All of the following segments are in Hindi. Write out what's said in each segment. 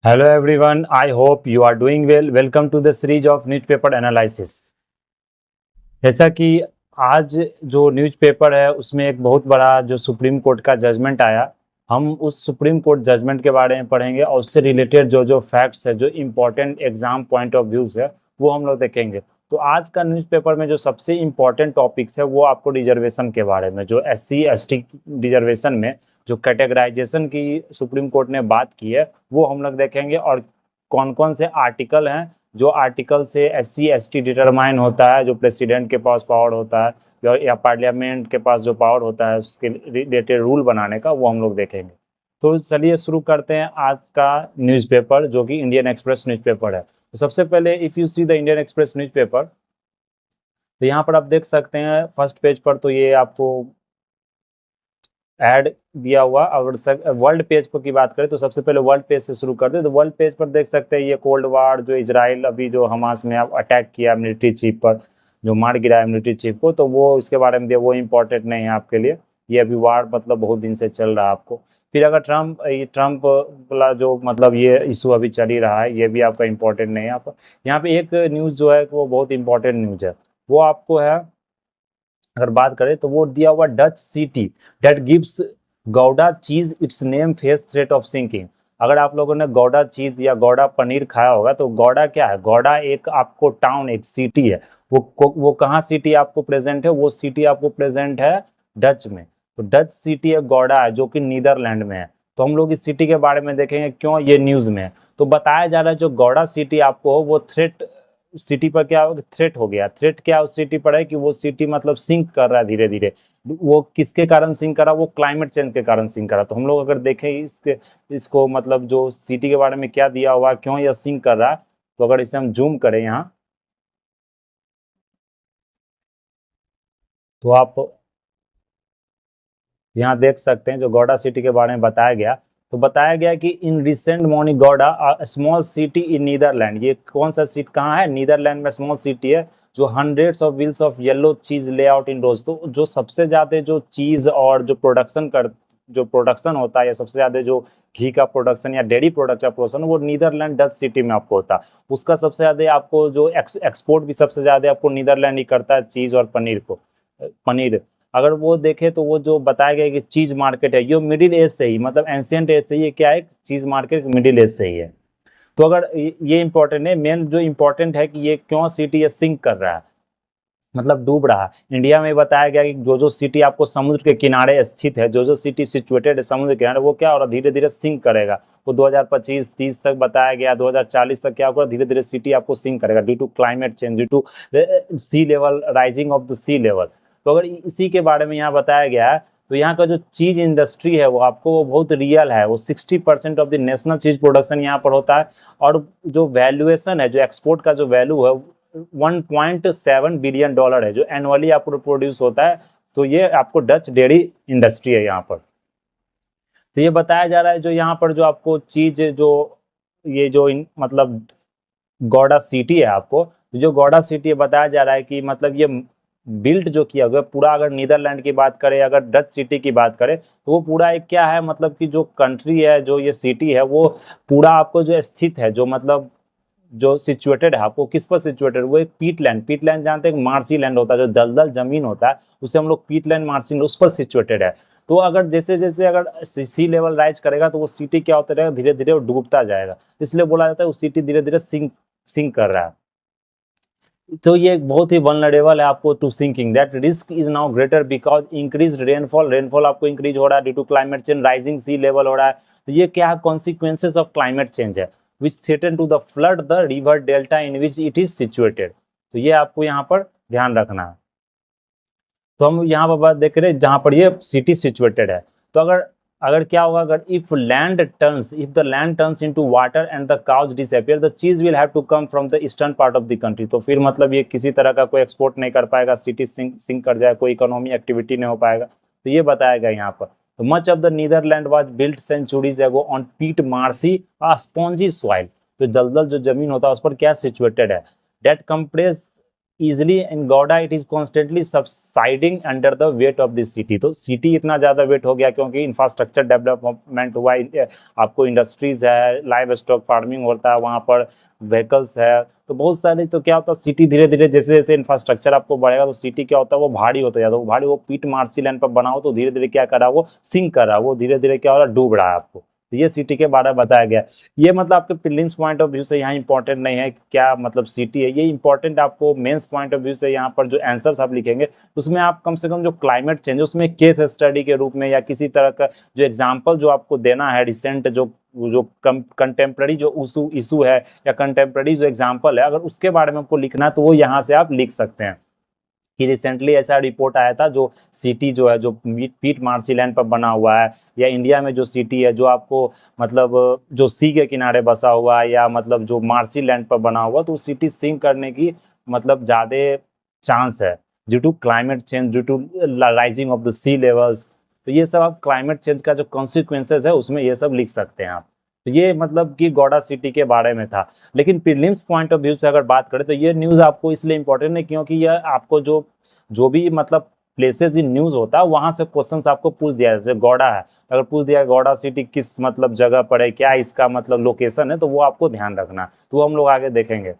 Hello everyone, I hope you are doing well. Welcome to the series of newspaper analysis. जैसा कि आज जो न्यूज़पेपर है उसमें एक बहुत बड़ा जो सुप्रीम कोर्ट का जजमेंट आया, हम उस सुप्रीम कोर्ट जजमेंट के बारे में पढ़ेंगे और उससे रिलेटेड जो जो फैक्ट्स है, जो important exam point of views है, वो हम लोग देखेंगे। तो आज का न्यूज़पेपर में जो सबसे इम्पोर्टेंट टॉपिक्स है वो आपको रिजर्वेशन के बारे में, जो SC ST रिजर्वेशन में जो कैटेगराइजेशन की सुप्रीम कोर्ट ने बात की है वो हम लोग देखेंगे, और कौन कौन से आर्टिकल हैं जो आर्टिकल से SC ST डिटरमाइन होता है, जो प्रेसिडेंट के पास पावर होता है या पार्लियामेंट के पास जो पावर होता है उसके रिलेटेड रूल बनाने का, वो हम लोग देखेंगे। तो चलिए शुरू करते हैं आज का न्यूज़पेपर जो कि इंडियन एक्सप्रेस न्यूज़पेपर है। तो सबसे पहले if you see the Indian express newspaper, तो यहाँ पर आप देख सकते हैं फर्स्ट पेज पर, तो ये आपको ऐड दिया हुआ। अगर वर्ल्ड पेज पर की बात करें तो सबसे पहले वर्ल्ड पेज से शुरू करते हैं। तो वर्ल्ड पेज पर देख सकते हैं ये कोल्ड वार, जो इजराइल अभी जो हमास में अटैक किया मिलिट्री चीफ पर, जो मार गिराया मिलिट्री चीफ को, तो वो इसके बारे में दिया, वो इम्पोर्टेंट नहीं है आपके लिए। ये अभी वार मतलब बहुत दिन से चल रहा है आपको। फिर अगर ट्रम्प वाला जो मतलब ये इशू अभी चल ही रहा है, ये भी आपका इम्पोर्टेंट नहीं है। आप यहाँ पे एक न्यूज़ जो है वो बहुत इंपॉर्टेंट न्यूज़ है, वो आपको है, अगर बात करें तो वो दिया हुआ Dutch city that gives Gouda cheese its name face threat of sinking. अगर आप लोगों ने गौडा चीज या गौडा पनीर खाया होगा तो गौडा क्या है? गौडा एक आपको टाउन, एक सिटी है। वो कहाँ सिटी आपको प्रेजेंट है? वो सिटी आपको प्रेजेंट है डच में। तो डच सिटी एक गौडा है जो कि नीदरलैंड में है। तो हम लोग इस सिटी के बारे में देखेंगे क्यों ये न्यूज में है। तो बताया जा रहा है जो गौडा सिटी आपको हो वो थ्रेट सिटी पर क्या थ्रेट हो गया। थ्रेट क्या उस सिटी पर है कि वो सिटी मतलब सिंक कर रहा है धीरे धीरे। वो किसके कारण सिंक कर रहा है? वो क्लाइमेट चेंज के कारण सिंक कर रहा है। तो हम लोग अगर देखें इसको मतलब जो सिटी के बारे में क्या दिया हुआ, क्यों यह सिंक कर रहा है, तो अगर इसे हम जूम करें यहाँ, तो आप यहाँ देख सकते हैं जो गौडा सिटी के बारे में बताया गया। तो बताया गया कि in recent morning Gouda small city in Netherland, ये कौन सा सिटी कहाँ है? नीदरलैंड में स्मॉल सिटी है जो hundreds of wheels of yellow चीज ले आउट इन रोज। तो जो सबसे ज्यादा जो चीज और जो प्रोडक्शन होता है, या सबसे ज्यादा जो घी का प्रोडक्शन या डेयरी प्रोडक्ट का प्रोडक्शन, वो नीदरलैंड डच सिटी में आपको होता है। उसका सबसे ज्यादा आपको जो एक्सपोर्ट भी सबसे ज्यादा आपको नीदरलैंड ही करता है, चीज और पनीर। अगर वो देखे तो वो जो बताया गया कि चीज मार्केट है ये मिडिल एज से ही, मतलब एंशियंट एज से ही, ये क्या है? चीज मार्केट मिडिल एज से ही है। तो अगर ये इंपॉर्टेंट है, मेन जो इंपॉर्टेंट है कि ये क्यों सिटी ये सिंक कर रहा है, मतलब डूब रहा है। इंडिया में बताया गया कि जो जो सिटी आपको समुद्र के किनारे स्थित है, जो जो सिटी सिचुएटेड है समुद्र के किनारे, वो क्या हो रहा है? धीरे धीरे सिंक करेगा। वो 2025-30 तक बताया गया, 2040 तक क्या होगा? धीरे धीरे सिटी आपको सिंक करेगा due to climate change, due to sea level, rising of the sea level. तो अगर इसी के बारे में यहाँ बताया गया है, तो यहाँ का जो चीज इंडस्ट्री है वो आपको वो बहुत रियल है। वो 60% ऑफ द नेशनल चीज प्रोडक्शन यहाँ पर होता है। और जो वैल्यूएशन है, जो एक्सपोर्ट का जो वैल्यू है, $1.7 बिलियन है जो एनुअली आपको प्रोड्यूस होता है। तो ये आपको डच डेयरी इंडस्ट्री है यहाँ पर। तो ये बताया जा रहा है जो यहाँ पर जो आपको चीज जो ये जो मतलब गौडा सिटी है, आपको जो गौडा सिटी है बताया जा रहा है कि मतलब ये बिल्ट जो किया गया पूरा, अगर नीदरलैंड की बात करें, अगर डच सिटी की बात करें, तो वो पूरा एक क्या है, मतलब कि जो कंट्री है, जो ये सिटी है, वो पूरा आपको जो स्थित है, जो मतलब जो सिचुएटेड है, आपको किस पर सिचुएटेड? वो एक पीट लैंड जानते हैं? मार्सी लैंड होता है, जो दलदल जमीन होता है, उसे हम लोग पीट लैंड, मार्सी, उस पर सिचुएटेड है। तो अगर जैसे जैसे अगर सी लेवल राइज करेगा तो वो सिटी क्या होता रहेगा? धीरे धीरे वो डूबता जाएगा। इसलिए बोला जाता है वो सिटी धीरे धीरे सिंक कर रहा है। तो ये बहुत ही वनरेबल है आपको to sinking. That risk is now greater because increase rainfall आपको इंक्रीज हो रहा है due to climate change, rising sea level हो रहा है। तो ये क्या है? कॉन्सिक्वेंसेज ऑफ क्लाइमेट चेंज है which threaten to the flood the river delta in which it is situated. तो ये आपको यहाँ पर ध्यान रखना है। तो हम यहाँ पर बात देख रहे हैं जहाँ पर ये सिटी सिचुएटेड है। तो अगर अगर क्या होगा, अगर if the land turns into water and the cows disappear, the cheese will have to come from the eastern part of the country. तो फिर मतलब ये किसी तरह का कोई एक्सपोर्ट नहीं कर पाएगा, सिटी सिंक कर जाए, कोई इकोनॉमी एक्टिविटी नहीं हो पाएगा। तो ये बताया गया यहाँ पर। तो much of the Netherland was built centuries ago on peat marshy spongy soil. तो दलदल जो जमीन होता है उस पर क्या सिचुएटेड है? That compress easily in Gouda it is constantly subsiding under the weight of this city। तो सिटी इतना ज़्यादा वेट हो गया क्योंकि इंफ्रास्ट्रक्चर डेवलपमेंट हुआ, आपको इंडस्ट्रीज है, लाइव स्टॉक फार्मिंग होता है वहाँ पर, व्हीकल्स है, तो बहुत सारे, तो क्या होता है सिटी धीरे धीरे जैसे जैसे इंफ्रास्ट्रक्चर आपको बढ़ेगा तो सिटी क्या होता है वो भारी होता जाता है, वो भारी, वो पीट मार्सी लैंड पर बनाओ तो धीरे धीरे क्या कर रहा है वो सिंक कर रहा है, वो धीरे धीरे क्या हो रहा है डूब रहा है आपको। तो ये सिटी के बारे में बताया गया। ये मतलब आपके प्रीलिम्स पॉइंट ऑफ व्यू से यहाँ इंपॉर्टेंट नहीं है क्या मतलब सिटी है, ये इंपॉर्टेंट आपको मेंस पॉइंट ऑफ व्यू से यहाँ पर जो आंसर्स आप लिखेंगे उसमें आप कम से कम जो क्लाइमेट चेंज उसमें केस स्टडी के रूप में या किसी तरह का जो एग्जाम्पल जो आपको देना है रिसेंट जो जो कंटेम्प्रेरी जो इशू है या कंटेम्प्रेरी जो एग्जाम्पल है, अगर उसके बारे में आपको लिखना है तो वो यहाँ से आप लिख सकते हैं कि रिसेंटली ऐसा रिपोर्ट आया था जो सिटी जो है जो पीट मार्सी लैंड पर बना हुआ है, या इंडिया में जो सिटी है जो आपको मतलब जो सी के किनारे बसा हुआ है या मतलब जो मार्सी लैंड पर बना हुआ, तो सिटी सिंक करने की मतलब ज़्यादा चांस है due to climate change, due to rising of the sea levels. तो ये सब आप क्लाइमेट चेंज का जो कॉन्सिक्वेंसेज है उसमें ये सब लिख सकते हैं आप। तो ये मतलब कि गौड़ा सिटी के बारे में था। लेकिन प्रीलिम्स पॉइंट ऑफ व्यू से अगर बात करें तो ये न्यूज़ आपको इसलिए इंपॉर्टेंट है क्योंकि यह आपको जो जो भी मतलब प्लेसेस इन न्यूज़ होता है वहाँ से क्वेश्चंस आपको पूछ दिया, जैसे गौड़ा है अगर पूछ दिया गौड़ा सिटी किस मतलब जगह पर है, क्या इसका मतलब लोकेशन है, तो वो आपको ध्यान रखना, तो वो हम लोग आगे देखेंगे।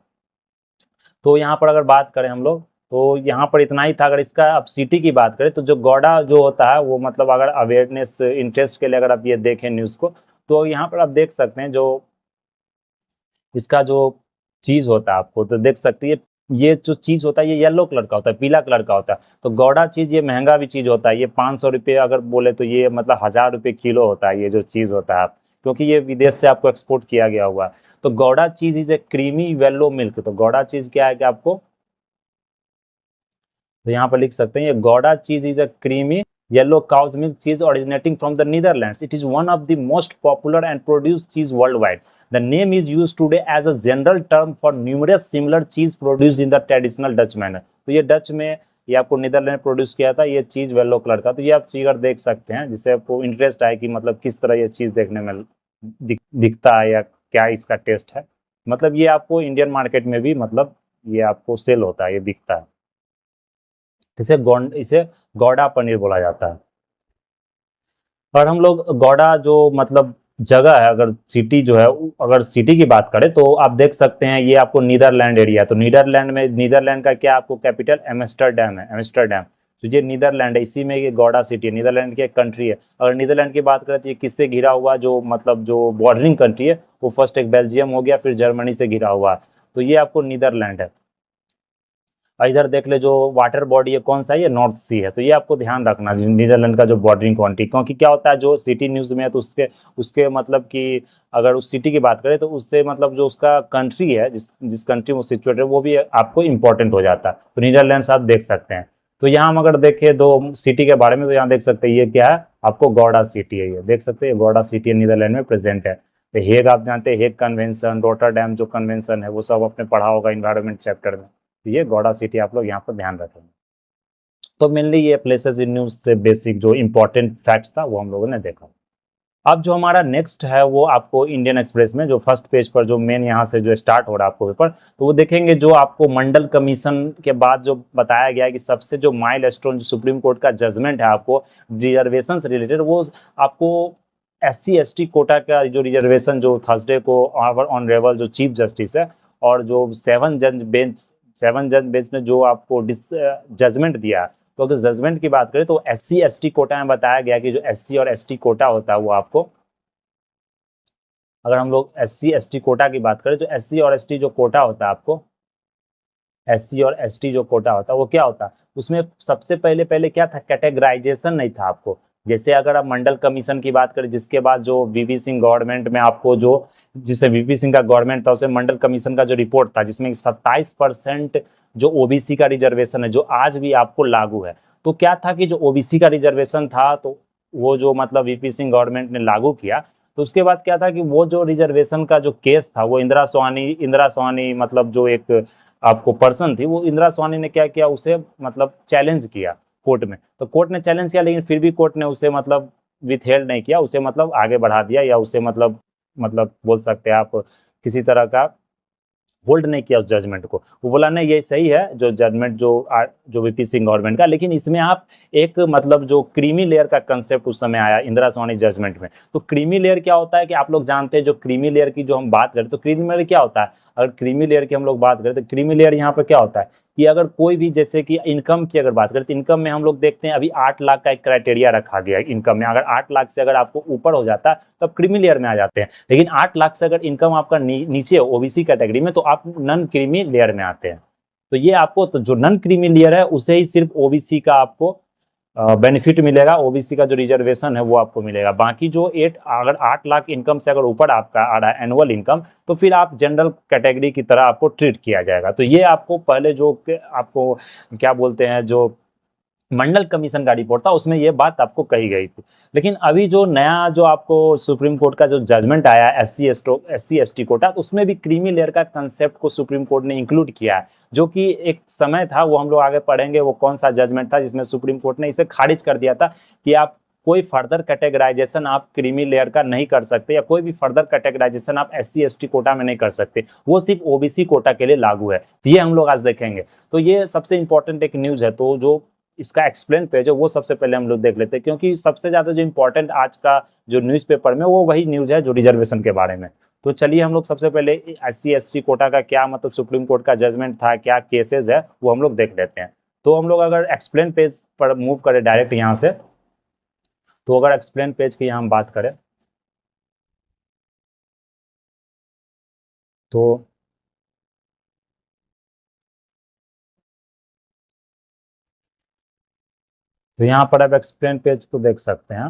तो यहाँ पर अगर बात करें हम लोग तो यहाँ पर इतना ही था। अगर इसका अब सिटी की बात करें तो जो गौड़ा जो होता है वो मतलब अगर अवेयरनेस इंटरेस्ट के लिए अगर आप ये देखें न्यूज़ को तो यहाँ पर आप देख सकते हैं जो इसका जो चीज़ होता है आपको तो देख सकते हैं ये जो चीज़ होता है ये येलो कलर का होता है, पीला कलर का होता है। तो गौड़ा चीज़ ये महंगा भी चीज़ होता है, ये 500 रुपये अगर बोले तो ये मतलब 1000 रुपये किलो होता है ये जो चीज़ होता है, क्योंकि ये विदेश से आपको एक्सपोर्ट किया गया हुआ है। तो Gouda cheese is a creamy yellow milk. तो गौड़ा चीज़ क्या है कि आपको तो यहाँ पर लिख सकते हैं ये Gouda cheese is a creamy yellow cow's milk cheese originating from the Netherlands. It is one of the most popular and produce cheese worldwide. The name is use today as a general term for numerous similar cheese produce in the traditional Dutch manner. तो ये डच में ये आपको नीदरलैंड प्रोड्यूस किया था ये चीज येलो कलर का। तो ये आप फिगर देख सकते हैं जिससे आपको इंटरेस्ट आए कि मतलब किस तरह ये चीज देखने में दिखता है या क्या इसका टेस्ट है। मतलब ये आपको इंडियन मार्केट में भी मतलब ये आपको सेल होता है, ये बिकता है। इसे गौड़ा पनीर बोला जाता है। और हम लोग गौड़ा जो मतलब जगह है, अगर सिटी जो है अगर सिटी की बात करें तो आप देख सकते हैं ये आपको नीदरलैंड एरिया। तो नीदरलैंड में नीदरलैंड का क्या आपको कैपिटल एम्स्टर्डम है, एम्स्टर्डम। तो ये नीदरलैंड है, इसी में ये गौड़ा सिटी है, नीदरलैंड की एक कंट्री है। अगर नीदरलैंड की बात करें तो ये किससे घिरा हुआ जो मतलब जो बॉर्डरिंग कंट्री है वो फर्स्ट एक बेल्जियम हो गया फिर जर्मनी से घिरा हुआ है। तो ये आपको नीदरलैंड है। और इधर देख ले जो वाटर बॉडी है कौन सा है, ये नॉर्थ सी है। तो ये आपको ध्यान रखना नीदरलैंड का जो बॉर्डरिंग कंट्री, क्योंकि क्या होता है जो सिटी न्यूज़ में है तो उसके उसके मतलब कि अगर उस सिटी की बात करें तो उससे मतलब जो उसका कंट्री है जिस जिस कंट्री में वो सिचुएटेड है वो भी आपको इंपॉर्टेंट हो जाता है। तो नीदरलैंड आप देख सकते हैं। तो यहाँ हम अगर देखें दो सिटी के बारे में तो यहाँ देख सकते हैं ये क्या है आपको गौड़ा सिटी है, ये देख सकते हैं गौड़ा सिटी नीदरलैंड में प्रेजेंट है। तो हेग आप जानते हैं, हेग कन्वेंशन, रोटरडैम जो कन्वेंशन है वो सब आपने पढ़ा होगा इन्वायरमेंट चैप्टर में। तो ये गौड़ा सिटी आप लोग यहाँ पर ध्यान रखेंगे। तो मेनली ये प्लेसेस इन न्यूज़ से बेसिक जो इंपॉर्टेंट फैक्ट्स था वो हम लोगों ने देखा। अब जो हमारा नेक्स्ट है वो आपको इंडियन एक्सप्रेस में जो फर्स्ट पेज पर जो मेन यहाँ से जो स्टार्ट हो रहा है आपको पेपर, तो वो देखेंगे जो आपको मंडल कमीशन के बाद जो बताया गया है कि सबसे जो माइलस्टोन जो सुप्रीम कोर्ट का जजमेंट है आपको रिजर्वेशन से रिलेटेड, वो आपको SC/ST कोटा का जो रिजर्वेशन जो थर्सडे को ऑनरेबल जो चीफ जस्टिस है और जो 7 जज बेंच ने जो आपको जजमेंट दिया। तो अगर जजमेंट की बात करें तो SC/ST कोटा में बताया गया कि जो SC और ST कोटा होता है वो आपको, अगर हम लोग SC/ST कोटा की बात करें तो SC और ST जो कोटा होता है आपको, SC और ST जो कोटा होता है वो क्या होता है उसमें सबसे पहले क्या था, कैटेगराइजेशन नहीं था आपको। जैसे अगर आप मंडल कमीशन की बात करें जिसके बाद जो VP सिंह गवर्नमेंट में आपको जो जिससे VP सिंह का गवर्नमेंट था उसे मंडल कमीशन का जो रिपोर्ट था जिसमें 27% जो OBC का रिजर्वेशन है जो आज भी आपको लागू है। तो क्या था कि जो OBC का रिजर्वेशन था तो वो जो मतलब VP सिंह गवर्नमेंट ने लागू किया, तो उसके बाद क्या था कि वो जो रिजर्वेशन का जो केस था वो इंदिरा सोहानी मतलब जो एक आपको पर्सन थी वो इंदिरा सोहानी ने क्या किया उसे मतलब चैलेंज किया कोर्ट में। तो कोर्ट ने चैलेंज किया लेकिन फिर भी कोर्ट ने उसे मतलब विथहेल्ड नहीं किया, उसे मतलब आगे बढ़ा दिया या उसे मतलब बोल सकते हैं आप किसी तरह का होल्ड नहीं किया उस जजमेंट को। वो बोला नहीं ये सही है जो जजमेंट जो वीपी सिंह गवर्नमेंट का, लेकिन इसमें आप एक मतलब जो क्रीमी लेयर का कंसेप्ट उस समय आया इंदिरा सोनी जजमेंट में। तो क्रीमी लेयर क्या होता है कि आप लोग जानते हैं, जो क्रीमी लेयर की जो हम बात करें तो क्रीमी लेयर क्या होता है, अगर क्रीमी लेयर की हम लोग बात करें तो क्रीमी लेयर यहाँ पर क्या होता है कि अगर कोई भी जैसे कि इनकम की अगर बात करें तो इनकम में हम लोग देखते हैं अभी 8 लाख का एक क्राइटेरिया रखा गया है इनकम में। अगर 8 लाख से अगर आपको ऊपर हो जाता है तब क्रीमी लेयर में आ जाते हैं, लेकिन 8 लाख से अगर इनकम आपका नीचे है ओबीसी कैटेगरी में तो आप नॉन क्रीमी लेयर में आते हैं। तो ये आपको तो जो नॉन क्रीमी लेयर है उसे ही सिर्फ ओबीसी का आपको बेनिफिट मिलेगा, ओबीसी का जो रिजर्वेशन है वो आपको मिलेगा। बाकी जो अगर 8 लाख इनकम से अगर ऊपर आपका आ रहा है एनुअल इनकम तो फिर आप जनरल कैटेगरी की तरह आपको ट्रीट किया जाएगा। तो ये आपको पहले जो आपको क्या बोलते हैं जो मंडल कमीशन का रिपोर्ट था उसमें ये बात आपको कही गई थी। लेकिन अभी जो नया जो आपको सुप्रीम कोर्ट का जो जजमेंट आया है एससी एसटी कोटा, तो उसमें भी क्रीमी लेयर का कंसेप्ट को सुप्रीम कोर्ट ने इंक्लूड किया है, जो कि एक समय था वो हम लोग आगे पढ़ेंगे वो कौन सा जजमेंट था जिसमें सुप्रीम कोर्ट ने इसे खारिज कर दिया था कि आप कोई फर्दर कैटेगराइजेशन आप क्रीमी लेयर का नहीं कर सकते या कोई भी फर्दर कैटेगराइजेशन आप एससी एसटी कोटा में नहीं कर सकते, वो सिर्फ ओबीसी कोटा के लिए लागू है। तो ये हम लोग आज देखेंगे। तो ये सबसे इंपॉर्टेंट एक न्यूज़ है, तो जो इसका एक्सप्लेन पेज है वो सबसे पहले हम लोग देख लेते हैं, क्योंकि सबसे ज़्यादा जो इम्पोर्टेंट आज का जो न्यूज़पेपर में वो वही न्यूज़ है जो रिजर्वेशन के बारे में। तो चलिए हम लोग सबसे पहले एससी एसटी कोटा का क्या मतलब सुप्रीम कोर्ट का जजमेंट था, क्या केसेस है वो हम लोग देख लेते हैं। तो हम लोग अगर एक्सप्लेन पेज पर मूव करें डायरेक्ट यहाँ से, तो अगर एक्सप्लेन पेज की यहाँ हम बात करें तो यहाँ पर आप एक्सप्लेन पेज को देख सकते हैं।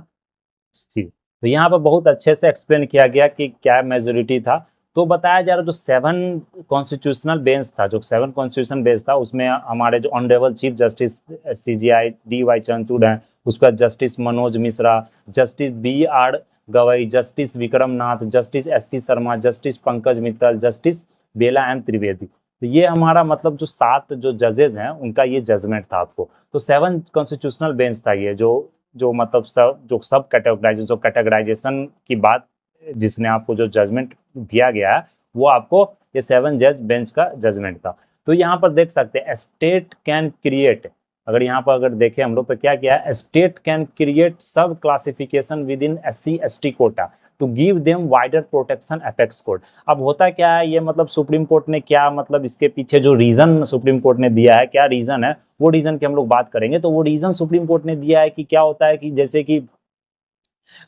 जी, तो यहाँ पर बहुत अच्छे से एक्सप्लेन किया गया कि क्या मेजोरिटी था। तो बताया जा रहा जो 7 कॉन्स्टिट्यूशनल बेंच था, जो 7 कॉन्स्टिट्यूशन बेंच था उसमें हमारे जो honourable chief justice CJI DY Chandrachud हैं, उसके बाद justice Manoj Mishra, justice BR Gavai, justice Vikram Nath, justice SC Sharma, justice Pankaj Mittal, justice Bela M Trivedi. तो ये हमारा मतलब जो 7 जो जजेज हैं उनका ये जजमेंट था आपको। तो 7 कॉन्स्टिट्यूशनल बेंच था ये जो मतलब सब कैटेगराइजेशन की बात जिसने आपको जो जजमेंट दिया गया है वो आपको ये 7 जज बेंच का जजमेंट था। तो यहाँ पर देख सकते हैं स्टेट कैन क्रिएट, अगर यहाँ पर अगर देखें हम लोग तो क्या किया है, state can create sub classification within SC ST quota to give them wider protection apex court. अब होता क्या है ये मतलब सुप्रीम कोर्ट ने क्या मतलब इसके पीछे जो रीजन सुप्रीम कोर्ट ने दिया है, क्या रीजन है वो रीजन की हम लोग बात करेंगे। तो वो रीजन सुप्रीम कोर्ट ने दिया है कि क्या होता है कि जैसे कि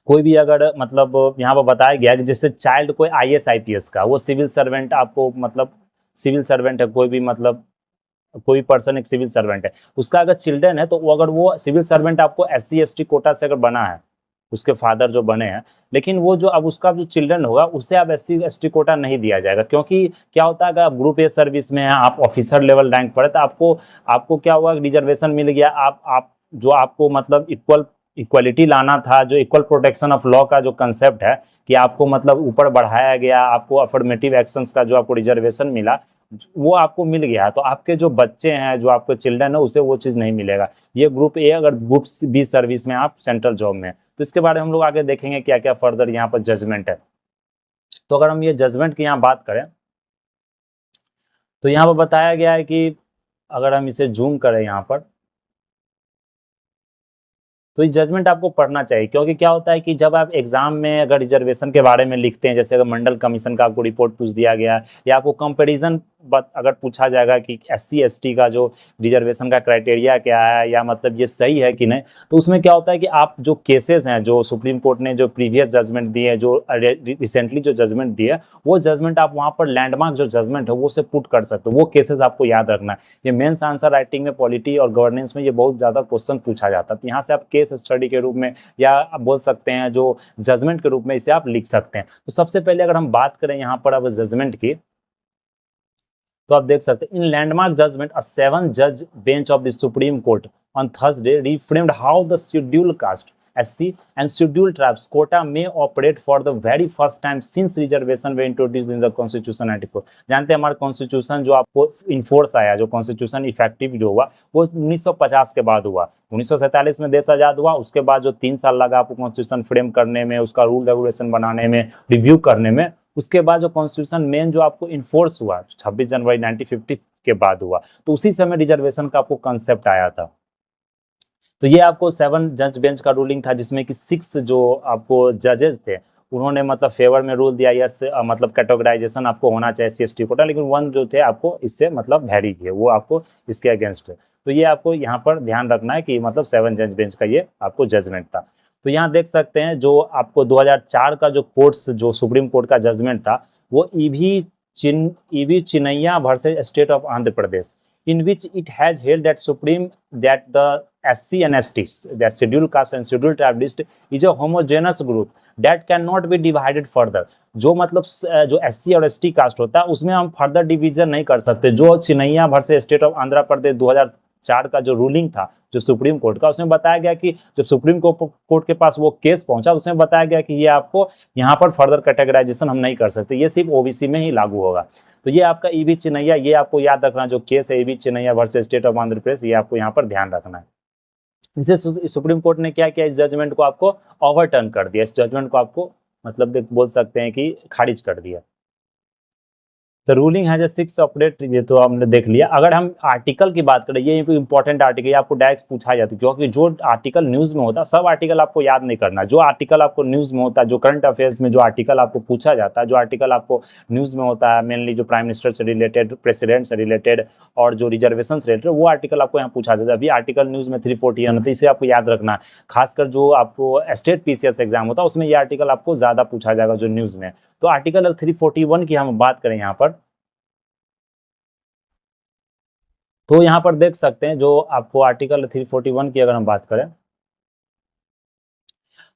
कोई भी अगर मतलब यहाँ पर बताया गया कि जैसे चाइल्ड कोई IAS IPS का, वो सिविल सर्वेंट आपको मतलब सिविल सर्वेंट है, कोई भी मतलब कोई पर्सन एक सिविल सर्वेंट है, उसका अगर चिल्ड्रन है तो वो अगर वो सिविल सर्वेंट आपको SC ST कोटा से अगर बना है, उसके फादर जो बने हैं, लेकिन वो जो अब उसका जो चिल्ड्रन होगा उसे अब SC ST कोटा नहीं दिया जाएगा। क्योंकि क्या होता है अगर आप ग्रुप A सर्विस में हैं, आप ऑफिसर लेवल रैंक पर है, तो आपको क्या हुआ रिजर्वेशन मिल गया, आप जो आपको मतलब इक्वलिटी लाना था, जो इक्वल प्रोटेक्शन ऑफ लॉ का जो कंसेप्ट है कि आपको मतलब ऊपर बढ़ाया गया, आपको अफर्मेटिव एक्शंस का जो आपको रिजर्वेशन मिला वो आपको मिल गया। तो आपके जो बच्चे हैं, जो आपके चिल्ड्रन है, उसे वो चीज़ नहीं मिलेगा। ये ग्रुप A अगर ग्रुप B सर्विस में आप सेंट्रल जॉब में, तो इसके बारे में हम लोग आगे देखेंगे क्या क्या फर्दर यहाँ पर जजमेंट है। तो अगर हम ये जजमेंट की यहाँ बात करें तो यहाँ पर बताया गया है कि अगर हम इसे जूम करें यहाँ पर, तो ये जजमेंट आपको पढ़ना चाहिए। क्योंकि क्या होता है कि जब आप एग्जाम में अगर रिजर्वेशन के बारे में लिखते हैं, जैसे अगर मंडल कमीशन का आपको रिपोर्ट पूछ दिया गया या आपको कंपैरिजन अगर पूछा जाएगा कि SC ST का जो रिजर्वेशन का क्राइटेरिया क्या है या मतलब ये सही है कि नहीं, तो उसमें क्या होता है कि आप जो केसेस हैं जो सुप्रीम कोर्ट ने जो प्रीवियस जजमेंट दिए, जो रिसेंटली जो जजमेंट दिए, वो जजमेंट आप वहाँ पर लैंडमार्क जो जजमेंट है वो से पुट कर सकते हो। वो केसेस आपको याद रखना है। ये मेंस आंसर राइटिंग में पॉलिटी और गवर्नेंस में ये बहुत ज़्यादा क्वेश्चन पूछा जाता है। तो यहाँ से आप केस स्टडी के रूप में या आप बोल सकते हैं जो जजमेंट के रूप में इसे आप लिख सकते हैं। तो सबसे पहले अगर हम बात करें यहाँ पर अब जजमेंट की, तो आप देख सकते हैं इन लैंडमार्क जजमेंट अ 7 जज bench of the supreme court on Thursday reframed how the schedule caste SC and scheduled tribes quota may operate for the very first time since reservation were introduced in the Constitution 94। जानते हैं हमारा कॉन्स्टिट्यूशन जो आपको इनफोर्स आया, जो कॉन्स्टिट्यूशन इफेक्टिव जो हुआ वो 1950 के बाद हुआ। 1947 में देश आज़ाद हुआ, उसके बाद जो 3 साल लगा आपको कॉन्स्टिट्यूशन फ्रेम करने में, उसका रूल रेगुलेशन बनाने में, रिव्यू करने में, उसके बाद जो कॉन्स्टिट्यूशन मेन जो आपको इन्फोर्स हुआ 26 जनवरी 1950 के बाद हुआ, तो उसी समय रिजर्वेशन का आपको कंसेप्ट आया था। तो ये आपको 7 जज बेंच का रूलिंग था, जिसमें कि 6 जो आपको जजेस थे उन्होंने मतलब फेवर में रूल दिया, यस मतलब कैटेगराइजेशन आपको होना चाहिए SC/ST कोटा, लेकिन 1 जो थे आपको इससे मतलब वैरी किए, वो आपको इसके अगेंस्ट है। तो ये आपको यहाँ पर ध्यान रखना है कि मतलब 7 जज बेंच का ये आपको जजमेंट था। तो यहाँ देख सकते हैं जो आपको 2004 का जो कोर्ट्स जो सुप्रीम कोर्ट का जजमेंट था वो EV Chinnaiah versus state of Andhra Pradesh, in which it has held that supreme that the SC and ST, that scheduled caste and scheduled tribe list is a homogeneous group that cannot be divided further। जो मतलब जो SC और ST कास्ट होता है उसमें हम फर्दर डिवीजन नहीं कर सकते। जो चिनैया वर्सेस स्टेट ऑफ आंध्र प्रदेश 2004 का जो रूलिंग था जो सुप्रीम कोर्ट का, उसमें बताया गया कि जब सुप्रीम कोर्ट के पास वो केस पहुंचा उसमें बताया गया कि ये आपको यहाँ पर फर्दर कैटेगराइजेशन हम नहीं कर सकते, ये सिर्फ OBC में ही लागू होगा। तो ये आपका ईवी चिनैया, ये आपको याद रखना जो केस है EV Chinnaiah versus state of Andhra Pradesh, ये आपको यहाँ पर ध्यान रखना है। इसे सुप्रीम कोर्ट ने क्या किया, इस जजमेंट को आपको ओवरटर्न कर दिया, इस जजमेंट को आपको मतलब बोल सकते हैं कि खारिज कर दिया। तो रूलिंग है 6 ऑपरेट, ये तो हमने देख लिया। अगर हम आर्टिकल की बात करें, ये इंपॉर्टेंट आर्टिकल, ये आपको डायरेक्ट पूछा जाती है, क्योंकि जो आर्टिकल न्यूज़ में होता है सब आर्टिकल आपको याद नहीं करना। जो आर्टिकल आपको न्यूज़ में होता है, जो करंट अफेयर्स में जो आर्टिकल आपको पूछा जाता है, जो आर्टिकल आपको न्यूज़ में होता है मेनली जो प्राइम मिनिस्टर से रिलेटेड, प्रेसिडेंट से रिलेटेड और जो रिजर्वेशन से रिलेटेड, वो आर्टिकल आपको यहाँ पूछा जाता है। अभी आर्टिकल न्यूज़ में 341 होता है, इसे आपको याद रखना है। खासकर जो आपको स्टेट PCS एग्जाम होता है उसमें ये आर्टिकल आपको ज़्यादा पूछा जाएगा जो न्यूज़ में। तो आर्टिकल 341 की हम बात करें यहाँ पर, तो यहाँ पर देख सकते हैं जो आपको आर्टिकल 341 की अगर हम बात करें,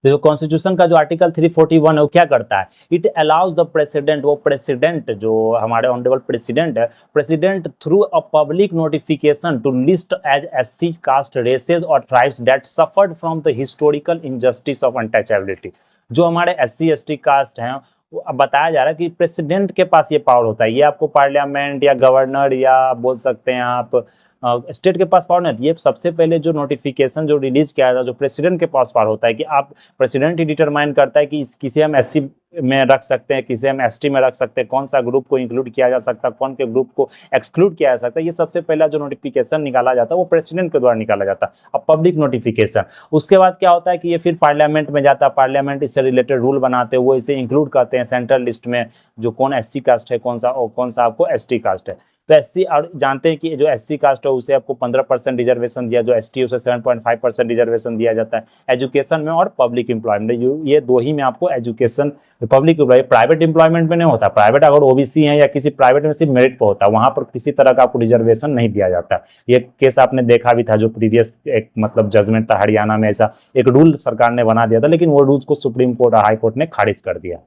तो जो कॉन्स्टिट्यूशन का जो आर्टिकल 341 है वो क्या करता है, इट अलाउज द प्रेसिडेंट, वो प्रेसिडेंट जो हमारे ऑनरेबल प्रेसिडेंट है, president through a public notification to list as SC caste races और tribes that suffered from the historical injustice of untouchability. जो हमारे SC/ST कास्ट हैं, बताया जा रहा है कि प्रेसिडेंट के पास ये पावर होता है, ये आपको पार्लियामेंट या गवर्नर या बोल सकते हैं आप स्टेट के पास पावर नहीं। ये सबसे पहले जो नोटिफिकेशन जो रिलीज किया था, जो प्रेसिडेंट के पास पावर होता है कि आप प्रेसिडेंट ही डिटरमाइन करता है कि किसे हम SC में रख सकते हैं, किसे हम ST में रख सकते हैं, कौन सा ग्रुप को इंक्लूड किया जा सकता है, कौन के ग्रुप को एक्सक्लूड किया जा सकता है। ये सबसे पहला जो नोटिफिकेशन निकाला जाता है वो प्रेसिडेंट के द्वारा निकाला जाता है, अब पब्लिक नोटिफिकेशन। उसके बाद क्या होता है कि ये फिर पार्लियामेंट में जाता है, पार्लियामेंट इससे रिलेटेड रूल बनाते हैं, वो इसे इंक्लूड करते हैं सेंट्रल लिस्ट में जो कौन SC कास्ट है, कौन सा आपको ST कास्ट है। तो SC, और जानते हैं कि जो SC कास्ट है उसे आपको 15% रिजर्वेशन दिया, जो ST उसे 7.5% रिजर्वेशन दिया जाता है एजुकेशन में और पब्लिक एम्प्लॉयमेंट। ये दो ही में आपको एजुकेशन, पब्लिक प्राइवेट एम्प्लॉयमेंट में नहीं होता। प्राइवेट अगर OBC है या किसी प्राइवेट में सिर्फ मेरिट पर होता है, वहां पर किसी तरह का आपको रिजर्वेशन नहीं दिया जाता। ये केस आपने देखा भी था, जो प्रीवियस एक मतलब जजमेंट था हरियाणा में, ऐसा एक रूल सरकार ने बना दिया था, लेकिन वो रूल्स को सुप्रीम कोर्ट और हाई कोर्ट ने खारिज कर दिया।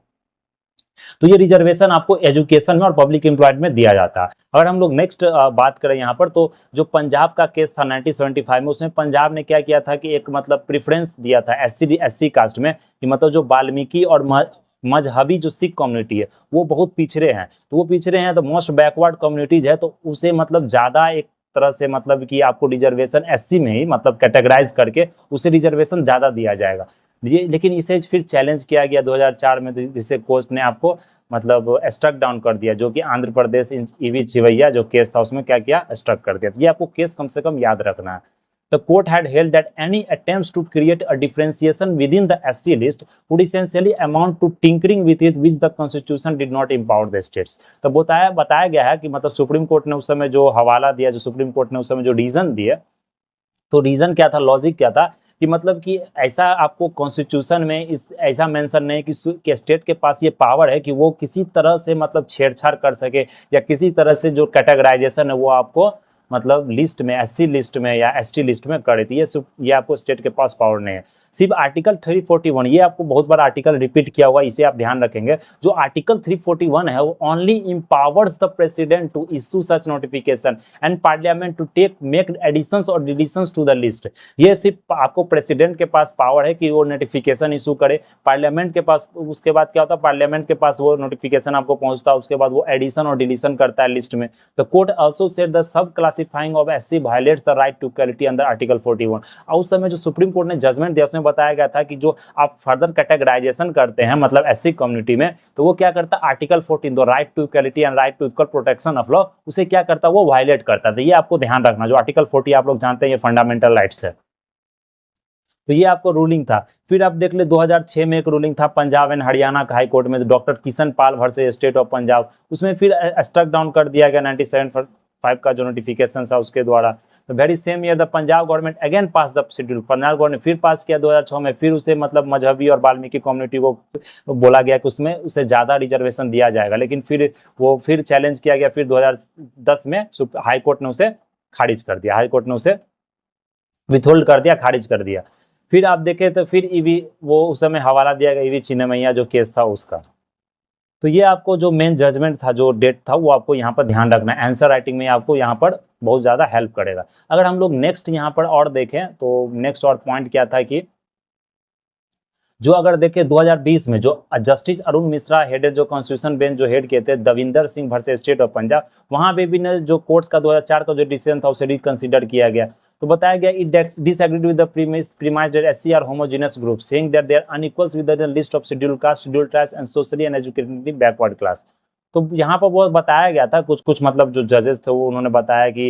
तो ये रिजर्वेशन आपको एजुकेशन में और पब्लिक एम्प्लॉयमेंट में दिया जाता है। अगर हम लोग नेक्स्ट बात करें यहाँ पर, तो जो पंजाब का केस था 1975 में, उसमें पंजाब ने क्या किया था कि एक मतलब प्रेफरेंस दिया था SC कास्ट में, कि मतलब जो वाल्मीकि और मजहबी जो सिख कम्युनिटी है वो बहुत पिछड़े हैं, तो वो पिछड़े हैं तो मोस्ट बैकवर्ड कम्युनिटीज है, तो उसे मतलब ज़्यादा एक तरह से मतलब कि आपको रिजर्वेशन SC में ही मतलब कैटेगराइज करके उसे रिजर्वेशन ज़्यादा दिया जाएगा। ये लेकिन इसे फिर चैलेंज किया गया 2004 में, जिसे कोर्ट ने आपको मतलब स्ट्रक डाउन कर दिया, जो कि आंध्र प्रदेश ईवी चिवैया जो केस था उसमें क्या किया, स्ट्रक कर दिया। ये आपको केस कम से कम याद रखना है। The court had held that any attempts to create a differentiation within the SC list would essentially amount to tinkering with it, which the Constitution did not empower the states। तो बताया गया है कि मतलब सुप्रीम कोर्ट ने उस समय जो हवाला दिया, जो सुप्रीम कोर्ट ने उस समय जो रीजन दिए, तो रीजन क्या था, लॉजिक क्या था कि मतलब कि ऐसा आपको कॉन्स्टिट्यूशन में ऐसा मेंशन नहीं कि स्टेट के पास ये पावर है कि वो किसी तरह से मतलब छेड़छाड़ कर सके, या किसी तरह से जो कैटेगराइजेशन है वो आपको मतलब लिस्ट में SC लिस्ट में या ST लिस्ट में करे थी। ये आपको स्टेट के पास पावर नहीं है। सिर्फ आर्टिकल 341, ये आपको बहुत बार आर्टिकल रिपीट किया हुआ, इसे आप ध्यान रखेंगे। जो आर्टिकल 341 है वो only empowers the president to issue such notification and parliament to make additions और डिलीशंस टू द लिस्ट। ये सिर्फ आपको प्रेसिडेंट के पास पावर है कि वो नोटिफिकेशन इशू करे, पार्लियामेंट के पास उसके बाद क्या होता है, पार्लियामेंट के पास वो नोटिफिकेशन आपको पहुंचता है, उसके बाद वो एडिशन और डिलीशन करता है लिस्ट में। The court also said the sub class classifying of SC violates the right to equality under article 41। और उस समय जो सुप्रीम कोर्ट ने जजमेंट दिया उसमें बताया गया था कि जो आप फर्दर कैटेगराइजेशन करते हैं मतलब एससी कम्युनिटी में, तो वो क्या करता, article 14 the right to equality and right to equal protection of law, उसे क्या करता, वो वायलेट करता था। ये आपको ध्यान रखना, जो आर्टिकल 40 आप लोग जानते हैं ये फंडामेंटल राइट्स है। तो ये आपको रूलिंग था। फिर आप देख ले 2006 में एक रूलिंग था पंजाब एंड हरियाणा का हाई कोर्ट में, doctor Kishan Pal versus state of Punjab, उसमें फिर स्ट्रक डाउन कर दिया गया 97/5 का जो नोटिफिकेशन था उसके द्वारा। तो very same year the Punjab government again pass the schedule, Punjab government फिर पास किया 2006 में, फिर उसे मतलब मजहबी और वाल्मीकि कम्युनिटी को बोला गया कि उसमें उसे ज़्यादा रिजर्वेशन दिया जाएगा, लेकिन फिर वो फिर चैलेंज किया गया। फिर 2010 में हाई कोर्ट ने उसे खारिज कर दिया, हाई कोर्ट ने उसे विथहोल्ड कर दिया, खारिज कर दिया। फिर आप देखें तो फिर ईवी वो उस समय हवाला दिया गया ईवी चिन्नमैया जो केस था उसका। तो ये आपको जो मेन जजमेंट था, जो डेट था, वो आपको यहाँ पर ध्यान रखना है, आंसर राइटिंग में आपको यहाँ पर बहुत ज़्यादा हेल्प करेगा। अगर हम लोग नेक्स्ट यहाँ पर और देखें तो नेक्स्ट और पॉइंट क्या था कि जो अगर देखें 2020 में जो जस्टिस अरुण मिश्रा हेडेड जो कॉन्स्टिट्यूशन बेंच जो हेड किए थे Davinder Singh versus state of Punjab, वहाँ पे भी जो कोर्ट्स का 2004 का जो डिसीजन था उसे रिकंसिडर किया गया। तो बताया गया it disagreed with the premise that SC are homogeneous group, saying that they are unequals with the list of scheduled caste, scheduled tribes and socially and educationally backward class। तो यहाँ पर वो बताया गया था कुछ मतलब जो जजेस थे वो उन्होंने बताया कि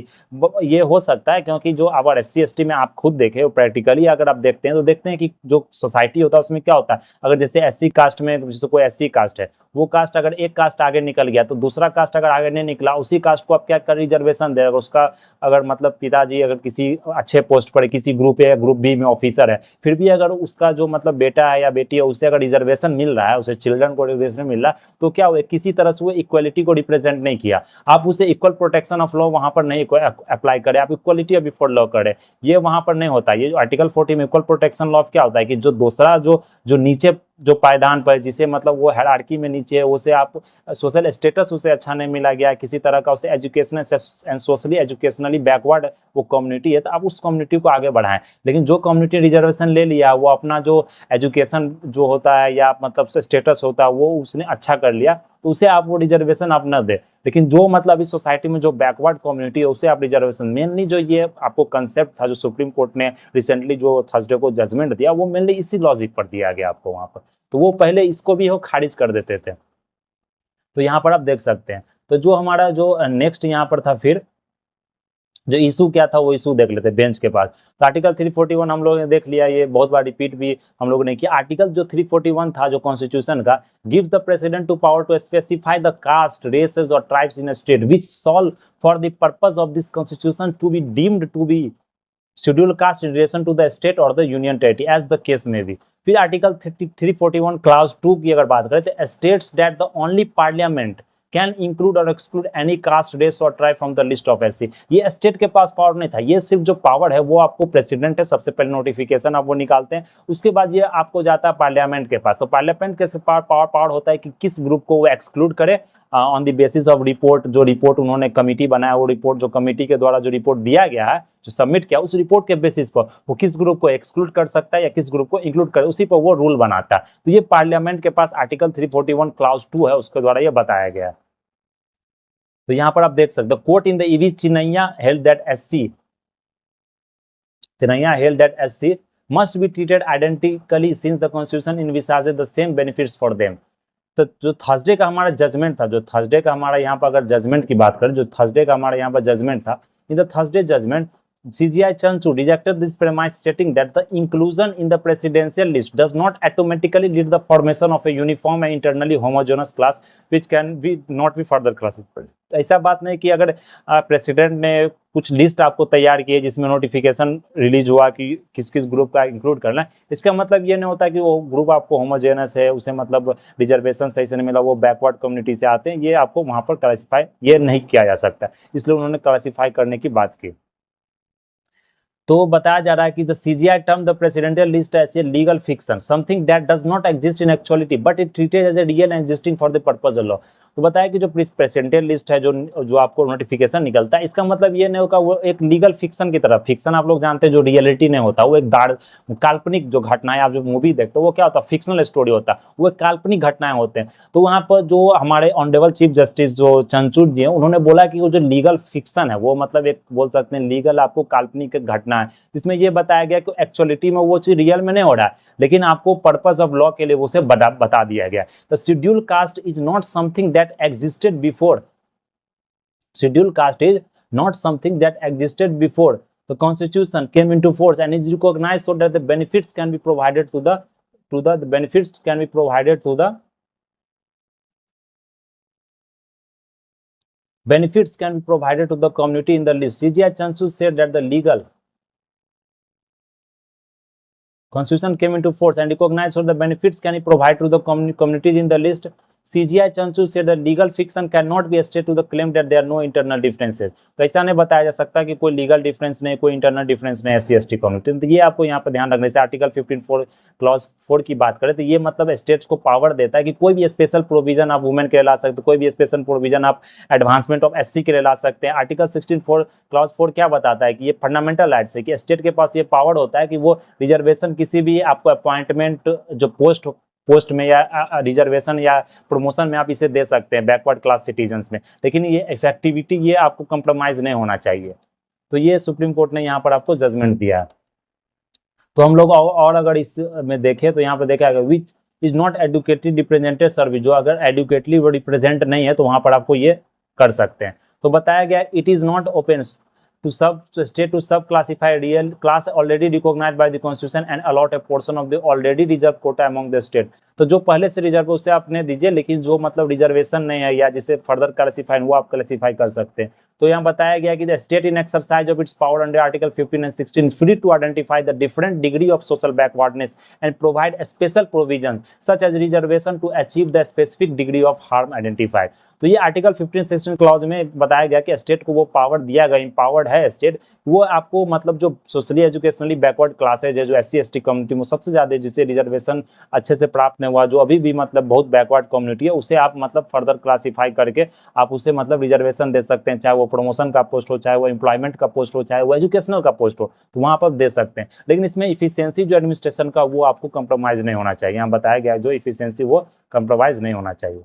ये हो सकता है क्योंकि जो अगर SC ST में आप खुद देखें प्रैक्टिकली अगर आप देखते हैं तो देखते हैं कि जो सोसाइटी होता है उसमें क्या होता है, अगर जैसे SC कास्ट में जैसे कोई SC कास्ट है, वो कास्ट अगर एक कास्ट आगे निकल गया तो दूसरा कास्ट अगर आगे नहीं निकला उसी कास्ट को आप क्या कर रिजर्वेशन देगा। उसका अगर मतलब पिताजी अगर किसी अच्छे पोस्ट पर किसी ग्रुप ए या ग्रुप बी में ऑफिसर है, फिर भी अगर उसका जो मतलब बेटा है या बेटी है उसे अगर रिजर्वेशन मिल रहा है, उसे चिल्ड्रन को रिजर्वेशन मिल रहा है, तो क्या हुआ किसी तरह से वो इक्वलिटी को रिप्रेजेंट नहीं किया। आप उसे इक्वल प्रोटेक्शन ऑफ लॉ वहां पर नहीं अप्लाई करें, आप इक्वलिटी बिफोर लॉ करें, ये वहां पर नहीं होता। ये आर्टिकल 40 में इक्वल प्रोटेक्शन लॉ क्या होता है कि जो दूसरा जो नीचे जो पायदान पर जिसे मतलब वो हायरार्की में नीचे है उसे आप सोशल स्टेटस उसे अच्छा नहीं मिला गया किसी तरह का, उसे educational and socially educationally backward वो कम्युनिटी है, तो आप उस कम्युनिटी को आगे बढ़ाएं। लेकिन जो कम्युनिटी रिजर्वेशन ले लिया वो अपना जो एजुकेशन जो होता है या मतलब स्टेटस होता है वो उसने अच्छा कर लिया, तो उसे आप वो रिजर्वेशन आप न दे। लेकिन जो मतलब इस सोसाइटी में जो बैकवर्ड कम्युनिटी है उसे आप रिजर्वेशन, मेनली जो ये आपको कंसेप्ट था जो सुप्रीम कोर्ट ने रिसेंटली जो थर्सडे को जजमेंट दिया वो मेनली इसी लॉजिक पर दिया गया आपको वहां पर। तो वो पहले इसको भी हो खारिज कर देते थे। तो यहाँ पर आप देख सकते हैं। तो जो हमारा जो नेक्स्ट यहाँ पर था फिर जो इशू क्या था वो इशू देख लेते बेंच के पास। तो आर्टिकल 341 हम लोगों ने देख लिया, ये बहुत बार रिपीट भी हम लोगों ने किया। आर्टिकल जो 341 था जो कॉन्स्टिट्यूशन का, give the president to power to specify the caste races और tribes in state which solve for the purpose of this constitution to be deemed to be schedule caste in relation to the state और the union territory as the case में भी। फिर आर्टिकल 341 क्लास 2 की अगर बात करें तो states that the only parliament can include और एक्सक्लूड एनी कास्ट रेस और tribe from the list of SC. ये स्टेट के पास पावर नहीं था, ये सिर्फ जो पावर है वो आपको प्रेसिडेंट है, सबसे पहले नोटिफिकेशन आप वो निकालते हैं, उसके बाद ये आपको जाता है पार्लियामेंट के पास। तो पार्लियामेंट के पावर होता है कि किस ग्रुप को वो एक्सक्लूड करे on the basis of report, जो रिपोर्ट उन्होंने कमिटी बनाया वो रिपोर्ट जो कमिटी के द्वारा जो रिपोर्ट दिया गया है जो सबमिट किया उस रिपोर्ट के बेसिस पर वो किस ग्रुप को एक्सक्लूड कर सकता है या किस ग्रुप को इंक्लूड करे उसी पर वो रूल बनाता है। तो ये पार्लियामेंट के पास आर्टिकल 341 क्लास 2 है उसके द्वारा ये बताया गया है। तो यहाँ पर आप देख सकते हो court in the EV Chinnaiah held that SC must be treated identically since the constitution envisages the same benefits for them. तो जो थर्सडे का हमारा जजमेंट था, जो थर्सडे का हमारा यहाँ पर अगर जजमेंट की बात करें, जो थर्सडे का हमारा यहाँ पर जजमेंट था, in the Thursday judgement CGI Chanchu rejected this premise, stating that the inclusion in the presidential list does not automatically lead the formation of a uniform and internally homogeneous class which can be not be further classified। ऐसा बात नहीं कि अगर प्रेसिडेंट ने कुछ लिस्ट आपको तैयार की है जिसमें नोटिफिकेशन रिलीज हुआ कि किस किस ग्रुप का इंक्लूड करना है, इसका मतलब ये नहीं होता कि वो ग्रुप आपको होमोजेनस है, उसे मतलब रिजर्वेशन सही से नहीं मिला, वो बैकवर्ड कम्युनिटी से आते हैं, ये आपको वहाँ पर क्लासीफाई ये नहीं किया जा सकता, इसलिए उन्होंने क्लासीफाई करने की बात की। तो बताया जा रहा है कि the CGI term the presidential list as a legal fiction, something that does not exist in actuality but it treated as a real and existing for the purpose of law. तो बताया कि जो प्रेजेंटेड लिस्ट है, जो आपको नोटिफिकेशन निकलता है, इसका मतलब ये नहीं होगा वो एक लीगल फिक्शन की तरफ, फिक्शन आप लोग जानते हैं जो रियलिटी नहीं होता, वो एक काल्पनिक जो घटनाएं, आप जो मूवी देखते हो वो क्या होता है, फिक्शनल स्टोरी होता है, वो एक काल्पनिक घटनाएं होते हैं। तो वहाँ पर जो हमारे ऑनरेबल चीफ जस्टिस जो चंद्रचूड़ जी हैं, उन्होंने बोला कि वो जो लीगल फिक्शन है वो मतलब एक बोल सकते हैं लीगल आपको काल्पनिक घटना है, जिसमें ये बताया गया कि एक्चुअलिटी में वो चीज रियल में नहीं हो रहा है, लेकिन आपको पर्पस ऑफ लॉ के लिए उसे बता दिया गया। The schedule cast is not something that existed before, schedule caste is not something that existed before the constitution came into force and is recognized so that the benefits can be provided to the benefits can be provided to the benefits can be provided to the community in the list. CGI Chansu said that the legal constitution came into force and recognized so the benefits can be provided to the communities in the list. CGI Chansu said that legal fiction cannot be stated to the claim that there are no internal differences. तो ऐसा नहीं बताया जा सकता कि कोई लीगल डिफरेंस नहीं, कोई इंटरनल डिफरेंस नहीं SC ST कम्युनिटी। तो ये आपको यहाँ पर ध्यान रखना है। आर्टिकल 15 क्लॉज 4 की बात करें तो ये मतलब स्टेट्स को पावर देता है कि कोई भी स्पेशल प्रोविजन आप वुमेन के लिए ला सकते हो, कोई भी स्पेशल प्रोविजन आप एडवांसमेंट ऑफ SC के लिए ला सकते हैं। आर्टिकल 16 क्लॉज 4 क्या बताता है कि ये फंडामेंटल राइट्स है कि स्टेट के पास ये पावर होता है कि वो रिजर्वेशन किसी भी आपको अपॉइंटमेंट जो पोस्ट में या रिजर्वेशन या प्रमोशन में आप इसे दे सकते हैं बैकवर्ड क्लास सिटीजन्स में, लेकिन ये इफेक्टिविटी ये आपको कंप्रोमाइज नहीं होना चाहिए। तो ये सुप्रीम कोर्ट ने यहाँ पर आपको जजमेंट दिया। तो हम लोग और अगर इस में देखें तो यहाँ पर देखा गया which is not adequately represented service, जो अगर एडुकेटली वो रिप्रेजेंट नहीं है तो वहाँ पर आपको ये कर सकते हैं। तो बताया गया it is not open to state to sub-classify real class already recognized by the constitution and allot a portion of the already reserved quota among the state। तो जो पहले से रिजर्व उससे आपने दीजिए, लेकिन जो मतलब रिजर्वेशन नहीं है या जिसे फर्दर क्लासिफाई वो आप क्लासिफाई कर सकते हैं। तो यहाँ बताया गया कि the state in exercise of its power under article 15 and 16 free to identify the different degree of social backwardness and provide special provision such as reservation to achieve the specific degree of harm identified. तो ये आर्टिकल 15-16 क्लॉज में बताया गया कि स्टेट को वो पावर दिया गया, इंपावर्ड है स्टेट, वो आपको मतलब जो सोशली एजुकेशनली बैकवर्ड क्लासेज है, जो SC ST कम्युनिटी में सबसे ज़्यादा जिसे रिजर्वेशन अच्छे से प्राप्त नहीं हुआ, जो अभी भी मतलब बहुत बैकवर्ड कम्युनिटी है, उसे आप मतलब फर्दर क्लासीफाई करके आप उसे मतलब रिजर्वेशन दे सकते हैं, चाहे वो प्रमोशन का पोस्ट हो, चाहे वो एम्प्लॉयमेंट का पोस्ट हो, चाहे वो एजुकेशनल का पोस्ट हो, तो वहाँ पर दे सकते हैं। लेकिन इसमें इफिशियंसी जो एडमिनिस्ट्रेशन का वो आपको कंप्रोमाइज़ नहीं होना चाहिए। यहाँ बताया गया जो इफिशियंसी वो कंप्रोमाइज़ नहीं होना चाहिए।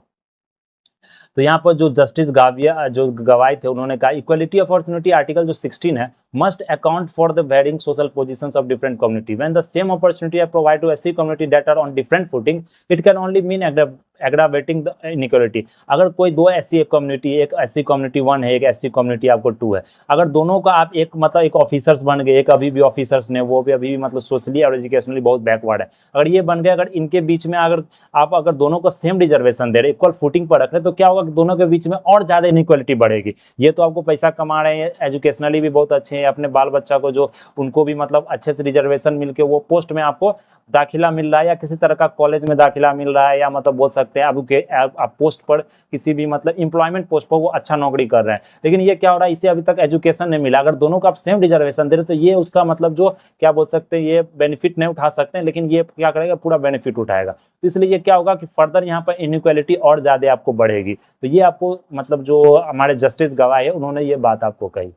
तो यहाँ पर जो जस्टिस गाविया जो गवाही थे उन्होंने कहा इक्वलिटी अपॉर्चुनिटी आर्टिकल जो 16 है must account for the varying social positions of different community. When the same opportunity are provided to SC community that are on different footing, it can only mean aggravating the inequality. अगर कोई दो SC कम्युनिटी, एक SC कम्युनिटी 1 है, एक SC कम्युनिटी आपको 2 है, अगर दोनों का आप एक मतलब एक ऑफिसर्स बन गए, एक अभी भी ऑफिसर्स ने, वो भी अभी भी मतलब सोशली और एजुकेशनली बहुत बैकवर्ड है, अगर ये बन गए, अगर इनके बीच में अगर आप अगर दोनों को सेम रिजर्वेशन दे रहे, इक्वल फुटिंग पर रख रहे, तो क्या होगा कि दोनों के बीच में और ज़्यादा इनइक्वालिटी बढ़ेगी। ये तो आपको पैसा कमा रहे हैं, एजुकेशनली भी बहुत अच्छे हैं, अपने बाल बच्चा को जो उनको भी मतलब अच्छे से रिजर्वेशन मिलके वो पोस्ट में आपको दाखिला मिल रहा है, या किसी तरह का कॉलेज में दाखिला मिल रहा है, या मतलब बोल सकते हैं आप पोस्ट पर किसी भी मतलब एम्प्लॉयमेंट पोस्ट पर वो अच्छा नौकरी कर रहे हैं। लेकिन ये क्या हो रहा है, इसे अभी तक एजुकेशन नहीं मिला। अगर दोनों को आप सेम रिजर्वेशन दे रहे तो ये उसका मतलब जो क्या बोल सकते हैं, ये बेनिफिट नहीं उठा सकते हैं, लेकिन ये क्या करेगा, पूरा बेनिफिट उठाएगा। तो इसलिए ये क्या होगा कि फर्दर यहाँ पर इनइक्वालिटी और ज़्यादा आपको बढ़ेगी। तो ये आपको मतलब जो हमारे जस्टिस गवाही है उन्होंने ये बात आपको कही,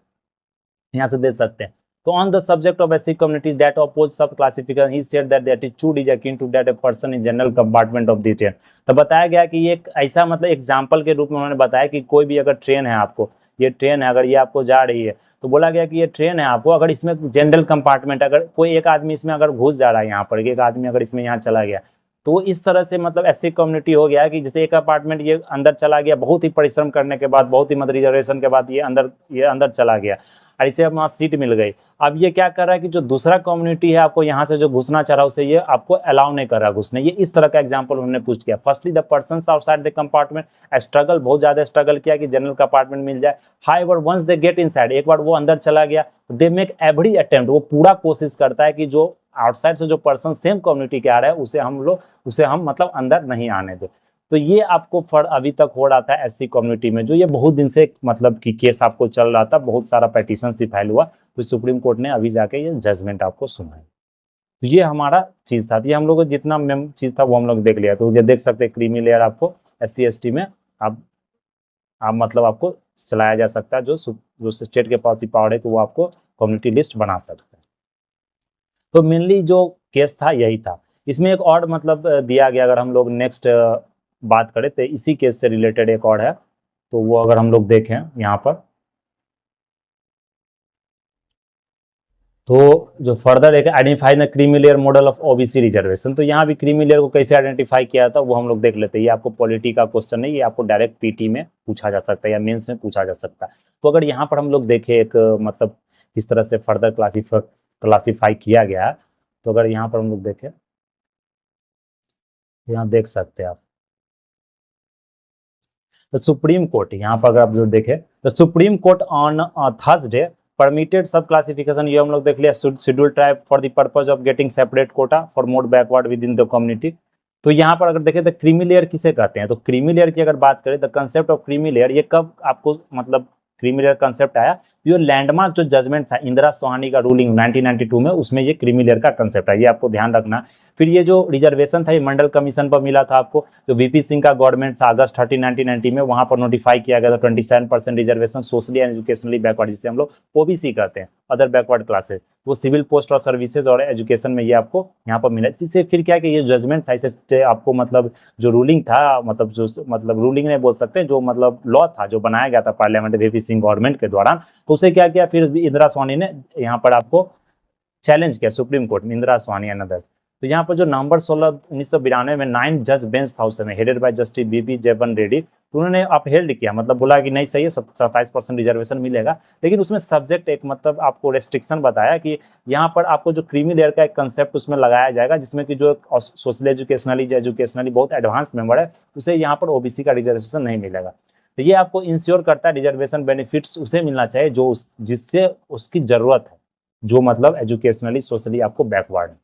यहाँ से देख सकते हैं। तो on the subject of SC communities that oppose sub classification, he said that the attitude is akin to that a person in general compartment of the train। तो बताया गया कि ये एक ऐसा मतलब एग्जाम्पल के रूप में उन्होंने बताया कि कोई भी अगर ट्रेन है, आपको ये ट्रेन है, अगर ये आपको जा रही है, तो बोला गया कि ये ट्रेन है आपको, अगर इसमें जनरल कंपार्टमेंट, अगर कोई एक आदमी इसमें अगर घुस जा रहा है, यहाँ पर एक आदमी अगर इसमें यहाँ चला गया, तो इस तरह से मतलब SC कम्युनिटी हो गया कि जैसे एक अपार्टमेंट ये अंदर चला गया, बहुत ही परिश्रम करने के बाद, बहुत ही मतलब रिजर्वेशन के बाद ये अंदर चला गया, और इसे अब वहाँ सीट मिल गई। अब ये क्या कर रहा है कि जो दूसरा कम्युनिटी है आपको यहाँ से जो घुसना चाह रहा है उसे ये आपको अलाउ नहीं कर रहा घुसने। ये इस तरह का एग्जांपल उन्होंने पूछ किया। Firstly the persons outside the compartment struggle, बहुत ज़्यादा स्ट्रगल किया कि जनरल कंपार्टमेंट मिल जाए। However once they get inside, एक बार वो अंदर चला गया, दे मेक एवरी अटेम्प्ट, वो पूरा कोशिश करता है कि जो आउटसाइड से जो पर्सन सेम कम्युनिटी के आ रहा है उसे हम मतलब अंदर नहीं आने दें। तो ये आपको अभी तक हो रहा था SC कम्युनिटी में, जो ये बहुत दिन से मतलब कि केस आपको चल रहा था, बहुत सारा पेटिशन से फाइल हुआ, तो सुप्रीम कोर्ट ने अभी जाके ये जजमेंट आपको सुनाई। तो ये हमारा चीज़ था, ये हम लोग को जितना चीज़ था वो हम लोग देख लिया। तो ये देख सकते हैं क्रीमी लेयर आपको SC ST में आप आप मतलब आपको चलाया जा सकता है, जो स्टेट के पास ही पावर है कि वो आपको कम्युनिटी लिस्ट बना सकता है। तो मेनली जो केस था यही था। इसमें एक और मतलब दिया गया, अगर हम लोग नेक्स्ट बात करें तो इसी केस से रिलेटेड एक और है, तो वो अगर हम लोग देखें यहाँ पर, तो जो फर्दर एक identify the creamy layer model of OBC reservation, तो यहाँ भी क्रीमी लेयर को कैसे आइडेंटिफाई किया था वो हम लोग देख लेते हैं। ये आपको पॉलिटी का क्वेश्चन नहीं, ये आपको डायरेक्ट पीटी में पूछा जा सकता है या मेंस में पूछा जा सकता है। तो अगर यहाँ पर हम लोग देखें एक मतलब किस तरह से फर्दर क्लासीफाई किया गया है, तो अगर यहाँ पर हम लोग देखें, यहाँ देख सकते हैं आप, तो सुप्रीम कोर्ट यहाँ पर अगर आप जो देखें, तो supreme court on Thursday permitted सब क्लासिफिकेशन, ये हम लोग देख लिया, schedule tribe for the purpose of getting separate Kota for more backward with in the community. तो यहाँ पर अगर देखें तो क्रीमी लेयर किसे कहते हैं, तो क्रीमी लेयर की अगर बात करें तो कंसेप्ट ऑफ क्रीमी लेयर ये कब आपको मतलब क्रीमी लेयर कंसेप्ट आया, ये लैंडमार्क जो जजमेंट था इंदिरा सोहानी का रूलिंग 1992 में, उसमें ये क्रीमी लेयर का कंसेप्ट है, ये आपको ध्यान रखना। फिर ये जो रिजर्वेशन था ये मंडल कमीशन पर मिला था आपको, जो वीपी सिंह का गवर्नमेंट था अगस्त 30 1990 में, वहां पर नोटिफाई किया गया था 27% reservation socially and educationally backward, जिसे हम लोग ओबीसी कहते हैं, अदर बैकवर्ड क्लासेस, वो सिविल पोस्ट और सर्विसेज और एजुकेशन में ये आपको यहाँ पर मिला। इससे फिर क्या कि ये जजमेंट था, इससे आपको मतलब जो रूलिंग था, मतलब जो मतलब रूलिंग नहीं बोल सकते, जो मतलब लॉ था जो बनाया गया था पार्लियामेंट वीपी सिंह गवर्नमेंट के दौरान, तो उसे क्या किया फिर इंदिरा सोहानी ने यहाँ पर आपको चैलेंज किया सुप्रीम कोर्ट में, इंदिरा सोहानी एंड अदर्स। तो यहाँ पर जो नवंबर 16 1992 में 9 जज बेंच था उस समय, headed by justice BP Jeevan Reddy, तो उन्होंने अपहेल्ड किया, मतलब बोला कि नहीं सही है, 27% रिजर्वेशन मिलेगा, लेकिन उसमें सब्जेक्ट एक मतलब आपको रेस्ट्रिक्शन बताया कि यहाँ पर आपको जो क्रीमी लेयर का एक कंसेप्ट उसमें लगाया जाएगा, जिसमें कि जो सोशल एजुकेशनली बहुत एडवांस मेंबर है उसे यहाँ पर ओबीसी का रिजर्वेशन नहीं मिलेगा। तो ये आपको इंश्योर करता है रिजर्वेशन बेनिफिट्स उसे मिलना चाहिए जो जिससे उसकी जरूरत है, जो मतलब एजुकेशनली सोशली आपको बैकवर्ड है।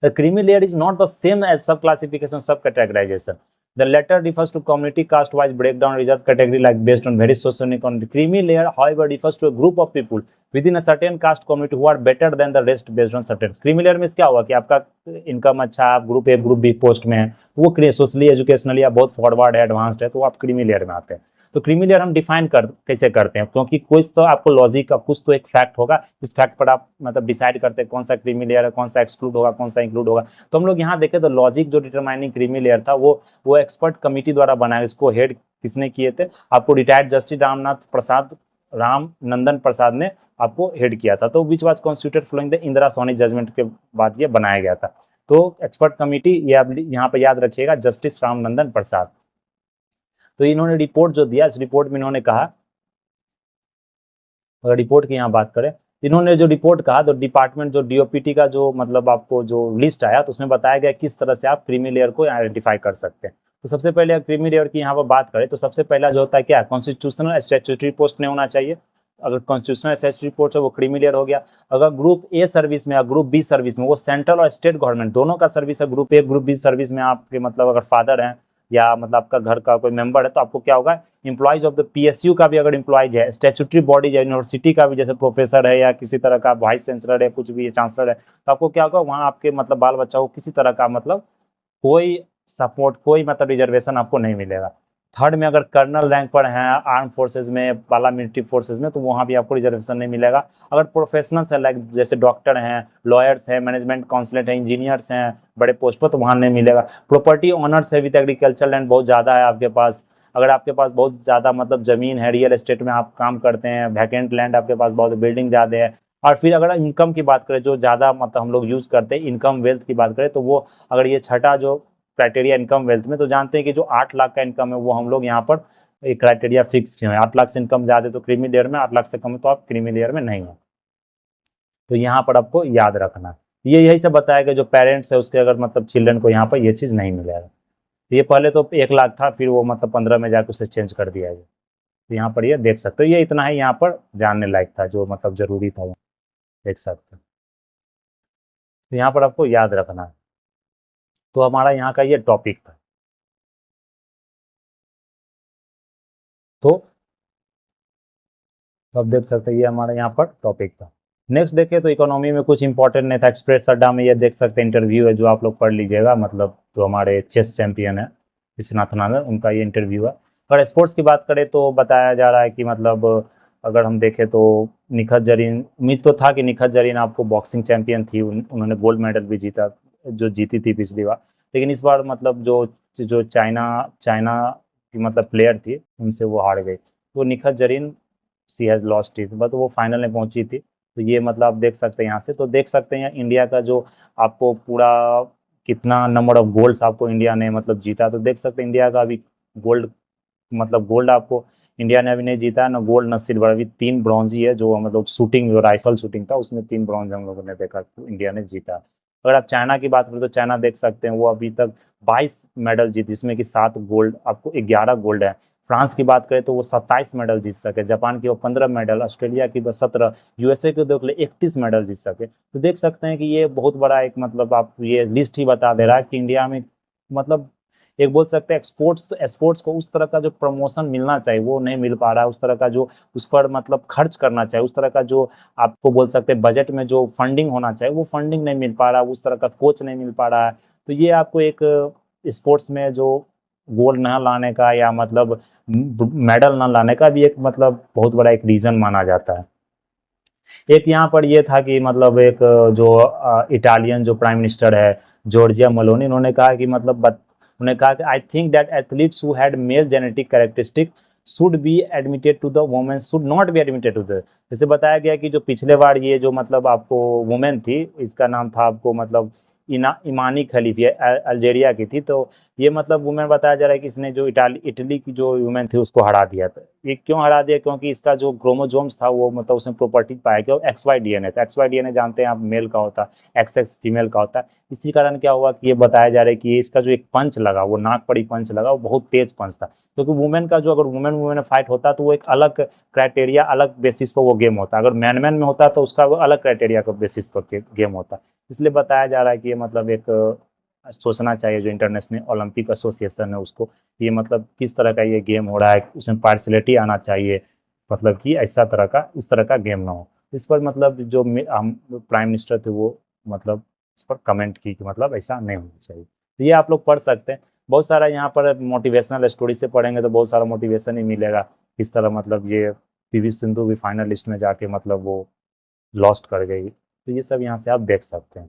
The creamy layer is not the same as sub-classification, sub-categorization. The latter refers to community caste-wise breakdown reserve category like based on various socio-economic. Creamy layer, however, refers to a group of people within a certain caste community who are better than the rest based on certain. Creamy layer में क्या हुआ कि आपका इनकम अच्छा, आप group A group B post में है, तो वो सोशली एजुकेशनली आप बहुत फॉरवर्ड है, एडवांस्ड है, तो आप क्रीमी लेयर में आते हैं। तो क्रीमी लेयर हम डिफाइन कैसे करते हैं, क्योंकि कुछ तो आपको लॉजिक का कुछ तो एक फैक्ट होगा, इस फैक्ट पर आप मतलब डिसाइड करते हैं कौन सा क्रीमी लेयर है, कौन सा एक्सक्लूड होगा, कौन सा इंक्लूड होगा। तो हम लोग यहाँ देखें तो लॉजिक जो डिटरमाइनिंग क्रीमी लेयर था वो एक्सपर्ट कमिटी द्वारा बनाया, इसको हेड किसने किए थे, आपको रिटायर्ड जस्टिस राम नंदन प्रसाद ने आपको हेड किया था। तो which was constituted following the Indira Sawhney judgement के बाद ये बनाया गया था। तो एक्सपर्ट कमिटी ये आप यहाँ पर याद रखिएगा, जस्टिस राम नंदन प्रसाद। तो इन्होंने रिपोर्ट जो दिया, इस रिपोर्ट में इन्होंने कहा, अगर रिपोर्ट की यहाँ बात करें, इन्होंने जो रिपोर्ट कहा, तो डिपार्टमेंट जो डीओपीटी का जो मतलब आपको जो लिस्ट आया, तो उसमें बताया गया किस तरह से आप क्रीमी लेयर को आइडेंटिफाई कर सकते हैं। तो सबसे पहले क्रीमी लेयर की यहाँ पर बात करें तो सबसे पहला जो होता है क्या, कॉन्स्टिट्यूशनल स्टैट्यूटरी पोस्ट नहीं होना चाहिए। अगर कॉन्स्टिट्यूशनल स्टैट्यूटरी पोस्ट है वो क्रीमी लेयर हो गया। अगर ग्रुप ए सर्विस में या ग्रुप बी सर्विस में, वो सेंट्रल और स्टेट गवर्नमेंट दोनों का सर्विस है, group A group B service में आपके मतलब अगर फादर हैं या मतलब आपका घर का कोई मेंबर है, तो आपको क्या होगा, इंप्लॉइज ऑफ द पीएसयू का भी अगर इंप्लॉइज है, स्टैट्यूटरी बॉडी है यूनिवर्सिटी का भी, जैसे प्रोफेसर है या किसी तरह का वाइस चांसलर है, कुछ भी चांसलर है, तो आपको क्या होगा, वहाँ आपके मतलब बाल बच्चा को किसी तरह का मतलब कोई सपोर्ट, कोई मतलब रिजर्वेशन आपको नहीं मिलेगा। थर्ड में अगर कर्नल रैंक पर हैं, आर्म फोर्सेज में, पार्लियामेंट्री फोर्सेज में, तो वहाँ भी आपको रिजर्वेशन नहीं मिलेगा। अगर प्रोफेशनल्स है लाइक जैसे डॉक्टर हैं, लॉयर्स हैं, मैनेजमेंट काउंसलेट हैं, इंजीनियर्स हैं बड़े पोस्ट पर, तो वहाँ नहीं मिलेगा। प्रॉपर्टी ऑनर्स है विद एग्रीकल्चर लैंड बहुत ज़्यादा है आपके पास, अगर आपके पास बहुत ज़्यादा मतलब ज़मीन है, रियल एस्टेट में आप काम करते हैं, वैकेंट लैंड आपके पास बहुत, बिल्डिंग ज़्यादा है। और फिर अगर इनकम की बात करें, जो ज़्यादा मतलब हम लोग यूज़ करते हैं इनकम वेल्थ की बात करें, तो वो अगर ये छठा जो क्राइटेरिया इनकम वेल्थ में, तो जानते हैं कि जो 8 लाख का इनकम है वो हम लोग यहाँ पर एक क्राइटेरिया फिक्स किए हैं, 8 लाख से इनकम ज़्यादा तो क्रीमी लेयर में, 8 लाख से कम तो आप क्रीमी लेयर में नहीं है। तो यहाँ पर आपको याद रखना, ये यही से बताया कि जो पेरेंट्स है उसके अगर मतलब चिल्ड्रन को यहाँ पर ये चीज़ नहीं मिलेगा। ये पहले तो 1 लाख था, फिर वो मतलब 15 में जाकर उसे चेंज कर दिया गया। तो यहाँ पर ये देख सकते हो, ये इतना ही यहाँ पर जानने लायक था जो मतलब जरूरी था, देख सकते हो। तो यहाँ पर आपको याद रखना है। तो हमारा यहाँ का ये टॉपिक था। तो अब देख सकते हैं ये हमारा यहाँ पर टॉपिक था। नेक्स्ट देखें तो इकोनॉमी में कुछ इंपॉर्टेंट नहीं था। एक्सप्रेस अड्डा में ये देख सकते हैं इंटरव्यू है, जो आप लोग पढ़ लीजिएगा, मतलब जो हमारे चेस चैंपियन है विश्वनाथन आनंद, उनका ये इंटरव्यू है। अगर स्पोर्ट्स की बात करें तो बताया जा रहा है कि मतलब अगर हम देखें तो निखत जरीन, उम्मीद तो था कि निखत जरीन आपको बॉक्सिंग चैंपियन थी, उन्होंने गोल्ड मेडल भी जीता, जो जीती थी पिछली बार, लेकिन इस बार मतलब जो जो चाइना चाइना की मतलब प्लेयर थी उनसे वो हार गई, तो निखत जरीन सी हैज़ लॉस्ट इट, बट वो फाइनल में पहुंची थी। तो ये मतलब आप देख सकते हैं यहाँ से, तो देख सकते हैं इंडिया का जो आपको पूरा कितना नंबर ऑफ गोल्ड्स आपको इंडिया ने मतलब जीता, तो देख सकते हैं इंडिया का अभी गोल्ड मतलब गोल्ड आपको इंडिया ने अभी नहीं जीता है, ना गोल्ड ना सिल्वर, अभी 3 ब्रॉन्ज ही है, जो मतलब शूटिंग जो राइफल शूटिंग था उसमें 3 ब्रॉन्ज हम लोगों ने देखा तो इंडिया ने जीता। अगर आप चाइना की बात करें तो चाइना देख सकते हैं वो अभी तक 22 मेडल जीती, जिसमें कि 7 गोल्ड, आपको 11 गोल्ड है। फ्रांस की बात करें तो वो 27 मेडल जीत सके, जापान की वो 15 मेडल, ऑस्ट्रेलिया की 17, यूएसए के देख ले 31 मेडल जीत सके। तो देख सकते हैं कि ये बहुत बड़ा एक मतलब आप ये लिस्ट ही बता दे रहा है कि इंडिया में मतलब एक बोल सकते हैं स्पोर्ट्स स्पोर्ट्स को उस तरह का जो प्रमोशन मिलना चाहिए वो नहीं मिल पा रहा है, उस तरह का जो उस पर मतलब खर्च करना चाहिए, उस तरह का जो आपको बोल सकते हैं बजट में जो फंडिंग होना चाहिए वो फंडिंग नहीं मिल पा रहा है, उस तरह का कोच नहीं मिल पा रहा है। तो ये आपको एक स्पोर्ट्स में जो गोल्ड ना लाने का या मतलब मेडल ना लाने का भी एक मतलब बहुत बड़ा एक रीज़न माना जाता है। एक यहाँ पर ये था कि मतलब एक जो इटालियन जो प्राइम मिनिस्टर है जॉर्जिया मेलोनी, उन्होंने कहा कि मतलब उन्होंने कहा कि I think that athletes who had male genetic characteristic should be admitted to the women should not be admitted to the, जैसे बताया गया कि जो पिछले बार ये जो मतलब आपको वुमेन थी, इसका नाम था आपको मतलब इमानी खलीफी अल्जेरिया की थी, तो ये मतलब वुमेन बताया जा रहा है कि इसने जो इटली की जो वुमेन थी उसको हरा दिया था। ये क्यों हरा दिया, क्योंकि इसका जो क्रोमोजोम्स था वो मतलब उसमें प्रॉपर्टी पाया गया, एक्स वाई डीएनए था, एक्स वाई डीएनए जानते हैं आप मेल का होता है, एक्स एक्स फीमेल का होता है। इसी कारण क्या हुआ कि ये बताया जा रहा है कि इसका जो एक पंच लगा, वो नाक पर ही पंच लगा, वो बहुत तेज पंच था, क्योंकि वुमेन का जो अगर वुमेन वुमेन फाइट होता तो वो एक अलग क्राइटेरिया अलग बेसिस पर वो गेम होता, अगर मैन मैन में होता तो उसका वो अलग क्राइटेरिया का बेसिस पर गेम होता। इसलिए बताया जा रहा है कि ये मतलब एक सोचना चाहिए जो इंटरनेशनल ओलंपिक एसोसिएशन है उसको, ये मतलब किस तरह का ये गेम हो रहा है, उसमें पार्शलिटी आना चाहिए, मतलब कि ऐसा तरह का इस तरह का गेम ना हो। इस पर मतलब जो हम प्राइम मिनिस्टर थे वो मतलब इस पर कमेंट की कि मतलब ऐसा नहीं होना चाहिए। तो ये आप लोग पढ़ सकते हैं, बहुत सारा यहाँ पर मोटिवेशनल स्टोरी से पढ़ेंगे तो बहुत सारा मोटिवेशन ही मिलेगा, किस तरह मतलब ये पीवी सिंधु भी फाइनल लिस्ट में जाके मतलब वो लॉस्ट कर गई, तो ये सब यहाँ से आप देख सकते हैं,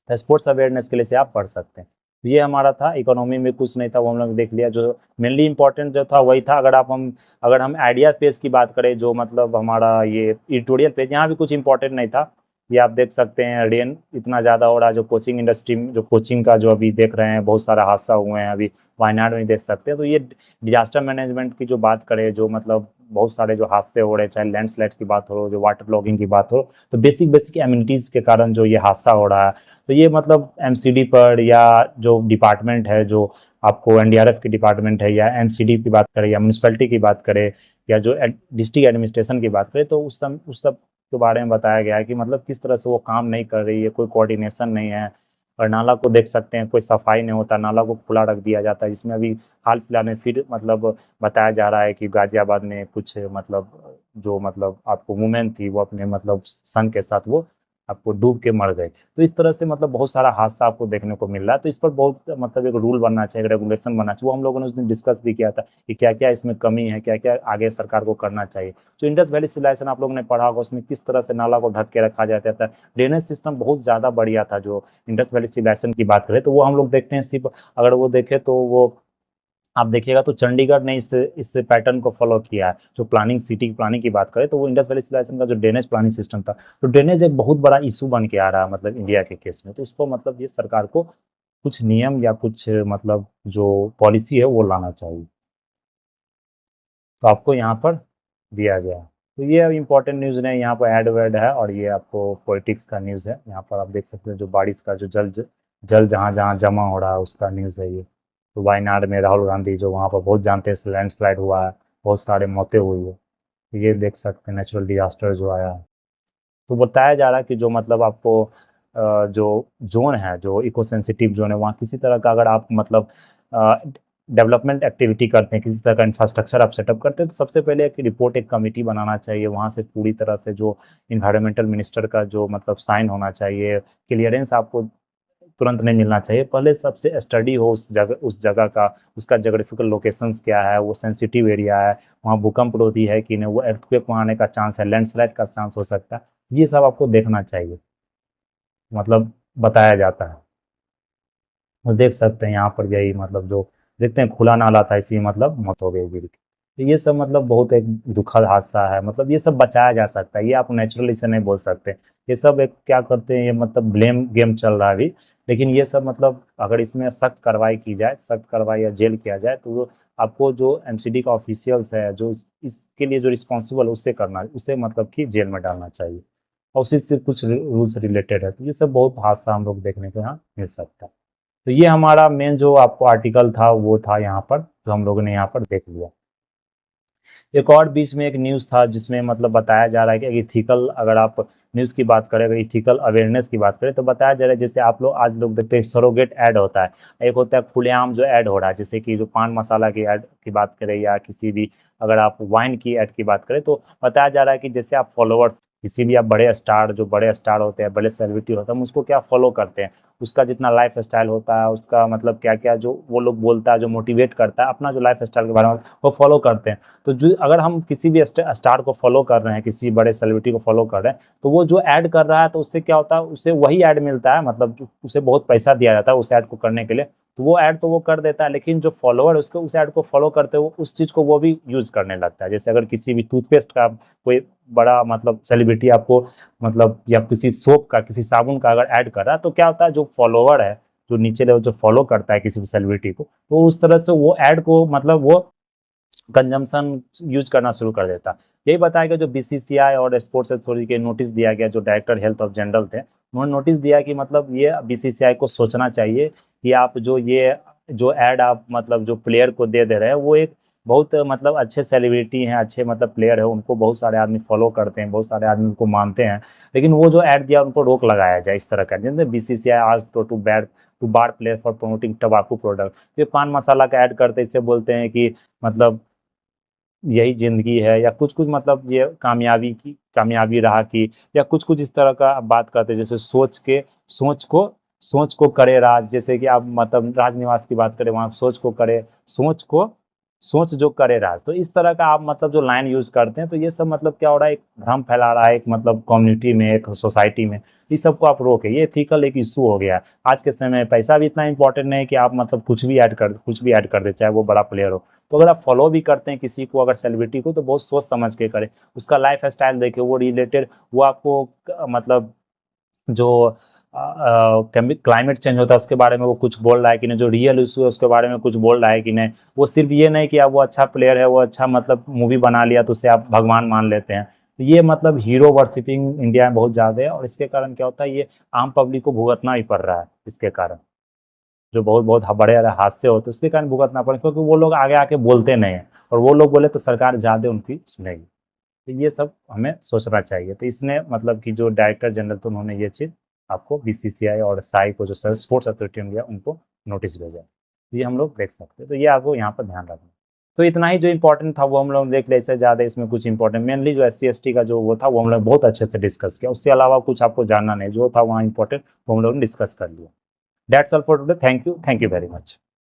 स्पोर्ट्स अवेयरनेस के लिए से आप पढ़ सकते हैं। तो ये हमारा था, इकोनॉमी में कुछ नहीं था वो हम लोग देख लिया, जो मेनली इंपॉर्टेंट जो था वही था। अगर हम आइडिया पेज की बात करें, जो मतलब हमारा ये एडिटोरियल पेज, यहाँ भी कुछ इंपॉर्टेंट नहीं था। ये आप देख सकते हैं रेन इतना ज़्यादा हो रहा है, जो कोचिंग इंडस्ट्री में जो कोचिंग का जो अभी देख रहे हैं बहुत सारा हादसा हुए हैं अभी वायनाड में देख सकते हैं। तो ये डिजास्टर मैनेजमेंट की जो बात करें, जो मतलब बहुत सारे जो हादसे हो रहे हैं, चाहे लैंडस्लाइड्स की बात हो, जो वाटर लॉगिंग की बात हो, तो बेसिक बेसिक एमिनिटीज़ के कारण जो ये हादसा हो रहा है, तो ये मतलब एमसीडी पर या जो डिपार्टमेंट है, जो आपको एनडीआरएफ की डिपार्टमेंट है या एमसीडी की बात करें या म्यूनसिपैलिटी की बात करें या जो डिस्ट्रिक्ट एडमिनिस्ट्रेशन की बात करें, तो उस सब के बारे में बताया गया है कि मतलब किस तरह से वो काम नहीं कर रही है, कोई कोऑर्डिनेशन नहीं है। और नाला को देख सकते हैं, कोई सफाई नहीं होता, नाला को खुला रख दिया जाता है, जिसमें अभी हाल फिलहाल में फिर मतलब बताया जा रहा है कि गाजियाबाद में कुछ मतलब जो मतलब आपको वुमेन थी वो अपने मतलब सन के साथ वो आपको डूब के मर गए। तो इस तरह से मतलब बहुत सारा हादसा आपको देखने को मिल रहा है, तो इस पर बहुत मतलब एक रूल बनना चाहिए, रेगुलेशन बनना चाहिए, वो हम लोगों ने उस दिन डिस्कस भी किया था कि क्या क्या इसमें कमी है, क्या क्या आगे सरकार को करना चाहिए। जो इंडस वैली सिविलाइजेशन आप लोगों ने पढ़ा होगा, उसमें किस तरह से नाला को ढक के रखा जाता था, ड्रेनेज सिस्टम बहुत ज़्यादा बढ़िया था। जो इंडस वैली सिविलाइजेशन की बात करें तो वो हम लोग देखते हैं सिर्फ, अगर वो देखें तो वो आप देखिएगा तो चंडीगढ़ ने इस पैटर्न को फॉलो किया है। जो प्लानिंग सिटी की प्लानिंग की बात करें तो वो इंडस वैली सिविलाइजेशन का जो ड्रेनेज प्लानिंग सिस्टम था, तो ड्रेनेज एक बहुत बड़ा इशू बन के आ रहा है मतलब इंडिया के केस में। तो इसको मतलब ये सरकार को कुछ नियम या कुछ मतलब जो पॉलिसी है वो लाना चाहिए। तो आपको यहाँ पर दिया गया है। तो ये अब इम्पोर्टेंट न्यूज़ नहीं, यहाँ पर एड वर्ड है, और ये आपको पॉलिटिक्स का न्यूज़ है। यहाँ पर आप देख सकते हैं जो बारिश का जो जल जल जहाँ जहाँ जमा हो रहा है उसका न्यूज़ है ये। तो वायनाड में राहुल गांधी जो वहाँ पर बहुत जानते हैं लैंडस्लाइड हुआ है, बहुत सारे मौतें हुई है। तो ये देख सकते हैं नेचुरल डिजास्टर जो आया है। तो बताया जा रहा है कि जो मतलब आपको जो जोन है, जो इको सेंसिटिव जोन है, वहाँ किसी तरह का अगर आप मतलब डेवलपमेंट एक्टिविटी करते हैं, किसी तरह का इंफ्रास्ट्रक्चर आप सेटअप करते हैं, तो सबसे पहले एक रिपोर्ट एक कमेटी बनाना चाहिए, वहाँ से पूरी तरह से जो इन्वायरमेंटल मिनिस्टर का जो मतलब साइन होना चाहिए, क्लियरेंस आपको तुरंत नहीं मिलना चाहिए, पहले सबसे स्टडी हो उस जगह का, उसका जोग्राफिकल लोकेशंस क्या है, वो सेंसिटिव एरिया है, वहाँ भूकंप रोधी है कि नहीं, वो अर्थक्वेक वहाँ आने का चांस है, लैंडस्लाइड का चांस हो सकता है, ये सब आपको देखना चाहिए, मतलब बताया जाता है। तो देख सकते हैं यहाँ पर यही मतलब जो देखते हैं खुला नाला था, इसी मतलब मौत हो गई गिर के। तो ये सब मतलब बहुत एक दुखद हादसा है, मतलब ये सब बचाया जा सकता है, ये आप नेचुरली से नहीं बोल सकते। ये सब एक क्या करते हैं, ये मतलब ब्लेम गेम चल रहा है अभी, लेकिन ये सब मतलब अगर इसमें सख्त कार्रवाई की जाए, सख्त कार्रवाई या जेल किया जाए, तो वो आपको जो एमसीडी का ऑफिशियल्स है, जो इसके लिए जो रिस्पॉन्सिबल उसे करना, उसे मतलब कि जेल में डालना चाहिए, और उसी से कुछ रूल्स रिलेटेड है। तो ये सब बहुत हादसा हम लोग देखने को यहाँ मिल सकता है। तो ये हमारा मेन जो आपको आर्टिकल था वो था यहाँ पर, जो हम लोगों ने यहाँ पर देख लिया। एक और बीच में एक न्यूज़ था जिसमें मतलब बताया जा रहा है कि इथिकल, अगर आप न्यूज़ की बात करें, अगर इथिकल अवेयरनेस की बात करें, तो बताया जा रहा है जैसे आप लोग आज लोग देखते हैं सरोगेट ऐड होता है, एक होता है खुलेआम जो ऐड हो रहा है, जैसे कि जो पान मसाला की ऐड की बात करें या किसी भी अगर आप वाइन की ऐड की बात करें, तो बताया जा रहा है कि जैसे आप फॉलोअर्स किसी भी आप बड़े स्टार, जो बड़े स्टार होते हैं, बड़े सेलिब्रिटी होते हैं, हम उसको क्या फॉलो करते हैं, उसका जितना लाइफ स्टाइल होता है, उसका मतलब क्या क्या जो वो लोग बोलता है, जो मोटिवेट करता है, अपना जो लाइफ स्टाइल के बारे में वो फॉलो करते हैं। तो जो अगर हम किसी भी स्टार को फॉलो कर रहे हैं, किसी बड़े सेलिब्रिटी को फॉलो कर रहे हैं, तो वो जो ऐड कर रहा है तो उससे क्या होता है, उससे वही ऐड मिलता है, मतलब उसे बहुत पैसा दिया जाता है उस ऐड को करने के लिए, तो वो ऐड तो वो कर देता है, लेकिन जो फॉलोअर उसको उस ऐड को फॉलो करते हो उस चीज़ को वो भी यूज़ करने लगता है। जैसे अगर किसी भी टूथपेस्ट का कोई बड़ा मतलब सेलिब्रिटी आपको मतलब या किसी सोप का, किसी साबुन का अगर ऐड कर रहा है, तो क्या होता है, जो फॉलोअर है, जो नीचे लेवल जो फॉलो करता है किसी भी सेलिब्रिटी को, तो उस तरह से वो ऐड को मतलब वो कंजम्पशन यूज करना शुरू कर देता। यही बताया गया जो बीसीसीआई और स्पोर्ट्स अथॉरिटी के नोटिस दिया गया, जो डायरेक्टर हेल्थ ऑफ जनरल थे, उन्होंने नोटिस दिया कि मतलब ये बीसीसीआई को सोचना चाहिए कि आप जो ये जो ऐड आप मतलब जो प्लेयर को दे रहे हैं, वो एक बहुत मतलब अच्छे सेलिब्रिटी हैं, अच्छे मतलब प्लेयर है, उनको बहुत सारे आदमी फॉलो करते हैं, बहुत सारे आदमी उनको मानते हैं, लेकिन वो जो ऐड दिया उनको रोक लगाया जाए इस तरह का, जैसे बीसीसीआई आज to bar player for promoting tobacco product, ये पान मसाला का ऐड करते, इससे बोलते हैं कि मतलब यही ज़िंदगी है, या कुछ-कुछ मतलब ये कामयाबी रहा कि, या कुछ-कुछ इस तरह का बात करते हैं, जैसे सोच को करे राज, जैसे कि आप मतलब राजनिवास की बात करें, वहाँ सोच जो करे राज, तो इस तरह का आप मतलब जो लाइन यूज़ करते हैं, तो ये सब मतलब क्या हो रहा है, एक भ्रम फैला रहा है एक मतलब कम्युनिटी में, एक सोसाइटी में, इस सबको आप रोकें, ये एथिकल एक इश्यू हो गया है। आज के समय में पैसा भी इतना इंपॉर्टेंट नहीं है कि आप मतलब कुछ भी ऐड कर दें, चाहे वो बड़ा प्लेयर हो। तो अगर आप फॉलो भी करते हैं किसी को, अगर सेलिब्रिटी को, तो बहुत सोच समझ के करें, उसका लाइफ स्टाइल देखें, वो रिलेटेड वो आपको मतलब जो क्लाइमेट चेंज होता है उसके बारे में वो कुछ बोल रहा है कि नहीं, जो रियल इशू है उसके बारे में कुछ बोल रहा है कि नहीं, वो सिर्फ ये नहीं कि आप वो अच्छा प्लेयर है, वो अच्छा मतलब मूवी बना लिया तो उसे आप भगवान मान लेते हैं। तो ये मतलब हीरो वर्शिपिंग इंडिया में बहुत ज़्यादा है, और इसके कारण क्या होता है, ये आम पब्लिक को भुगतना ही पड़ रहा है इसके कारण, जो बहुत बहुत बड़े हादसे होते हैं उसके कारण भुगतना पड़े, क्योंकि वो लोग आगे आके बोलते नहीं हैं, और वो लोग बोले तो सरकार ज़्यादा उनकी सुनेगी। तो ये सब हमें सोचना चाहिए। तो इसने मतलब कि जो डायरेक्टर जनरल थे उन्होंने ये चीज़ आपको बीसीसीआई और साई को, जो स्पोर्ट्स अथॉरिटी इंडिया, उनको नोटिस भेजा। ये हम लोग देख सकते हैं, तो ये आपको यहाँ पर ध्यान रखना। तो इतना ही जो इंपॉर्टेंट था वो हम लोग देख ले, इससे ज़्यादा इसमें कुछ इंपॉर्टेंट मेनली जो SC ST का जो वो था वो हम लोग बहुत अच्छे से डिस्कस किया, उसके अलावा कुछ आपको जानना नहीं, जो था वहाँ इंपॉर्टेंट वो हम लोग ने डिस्कस कर लिया। That's all for today, thank you very much.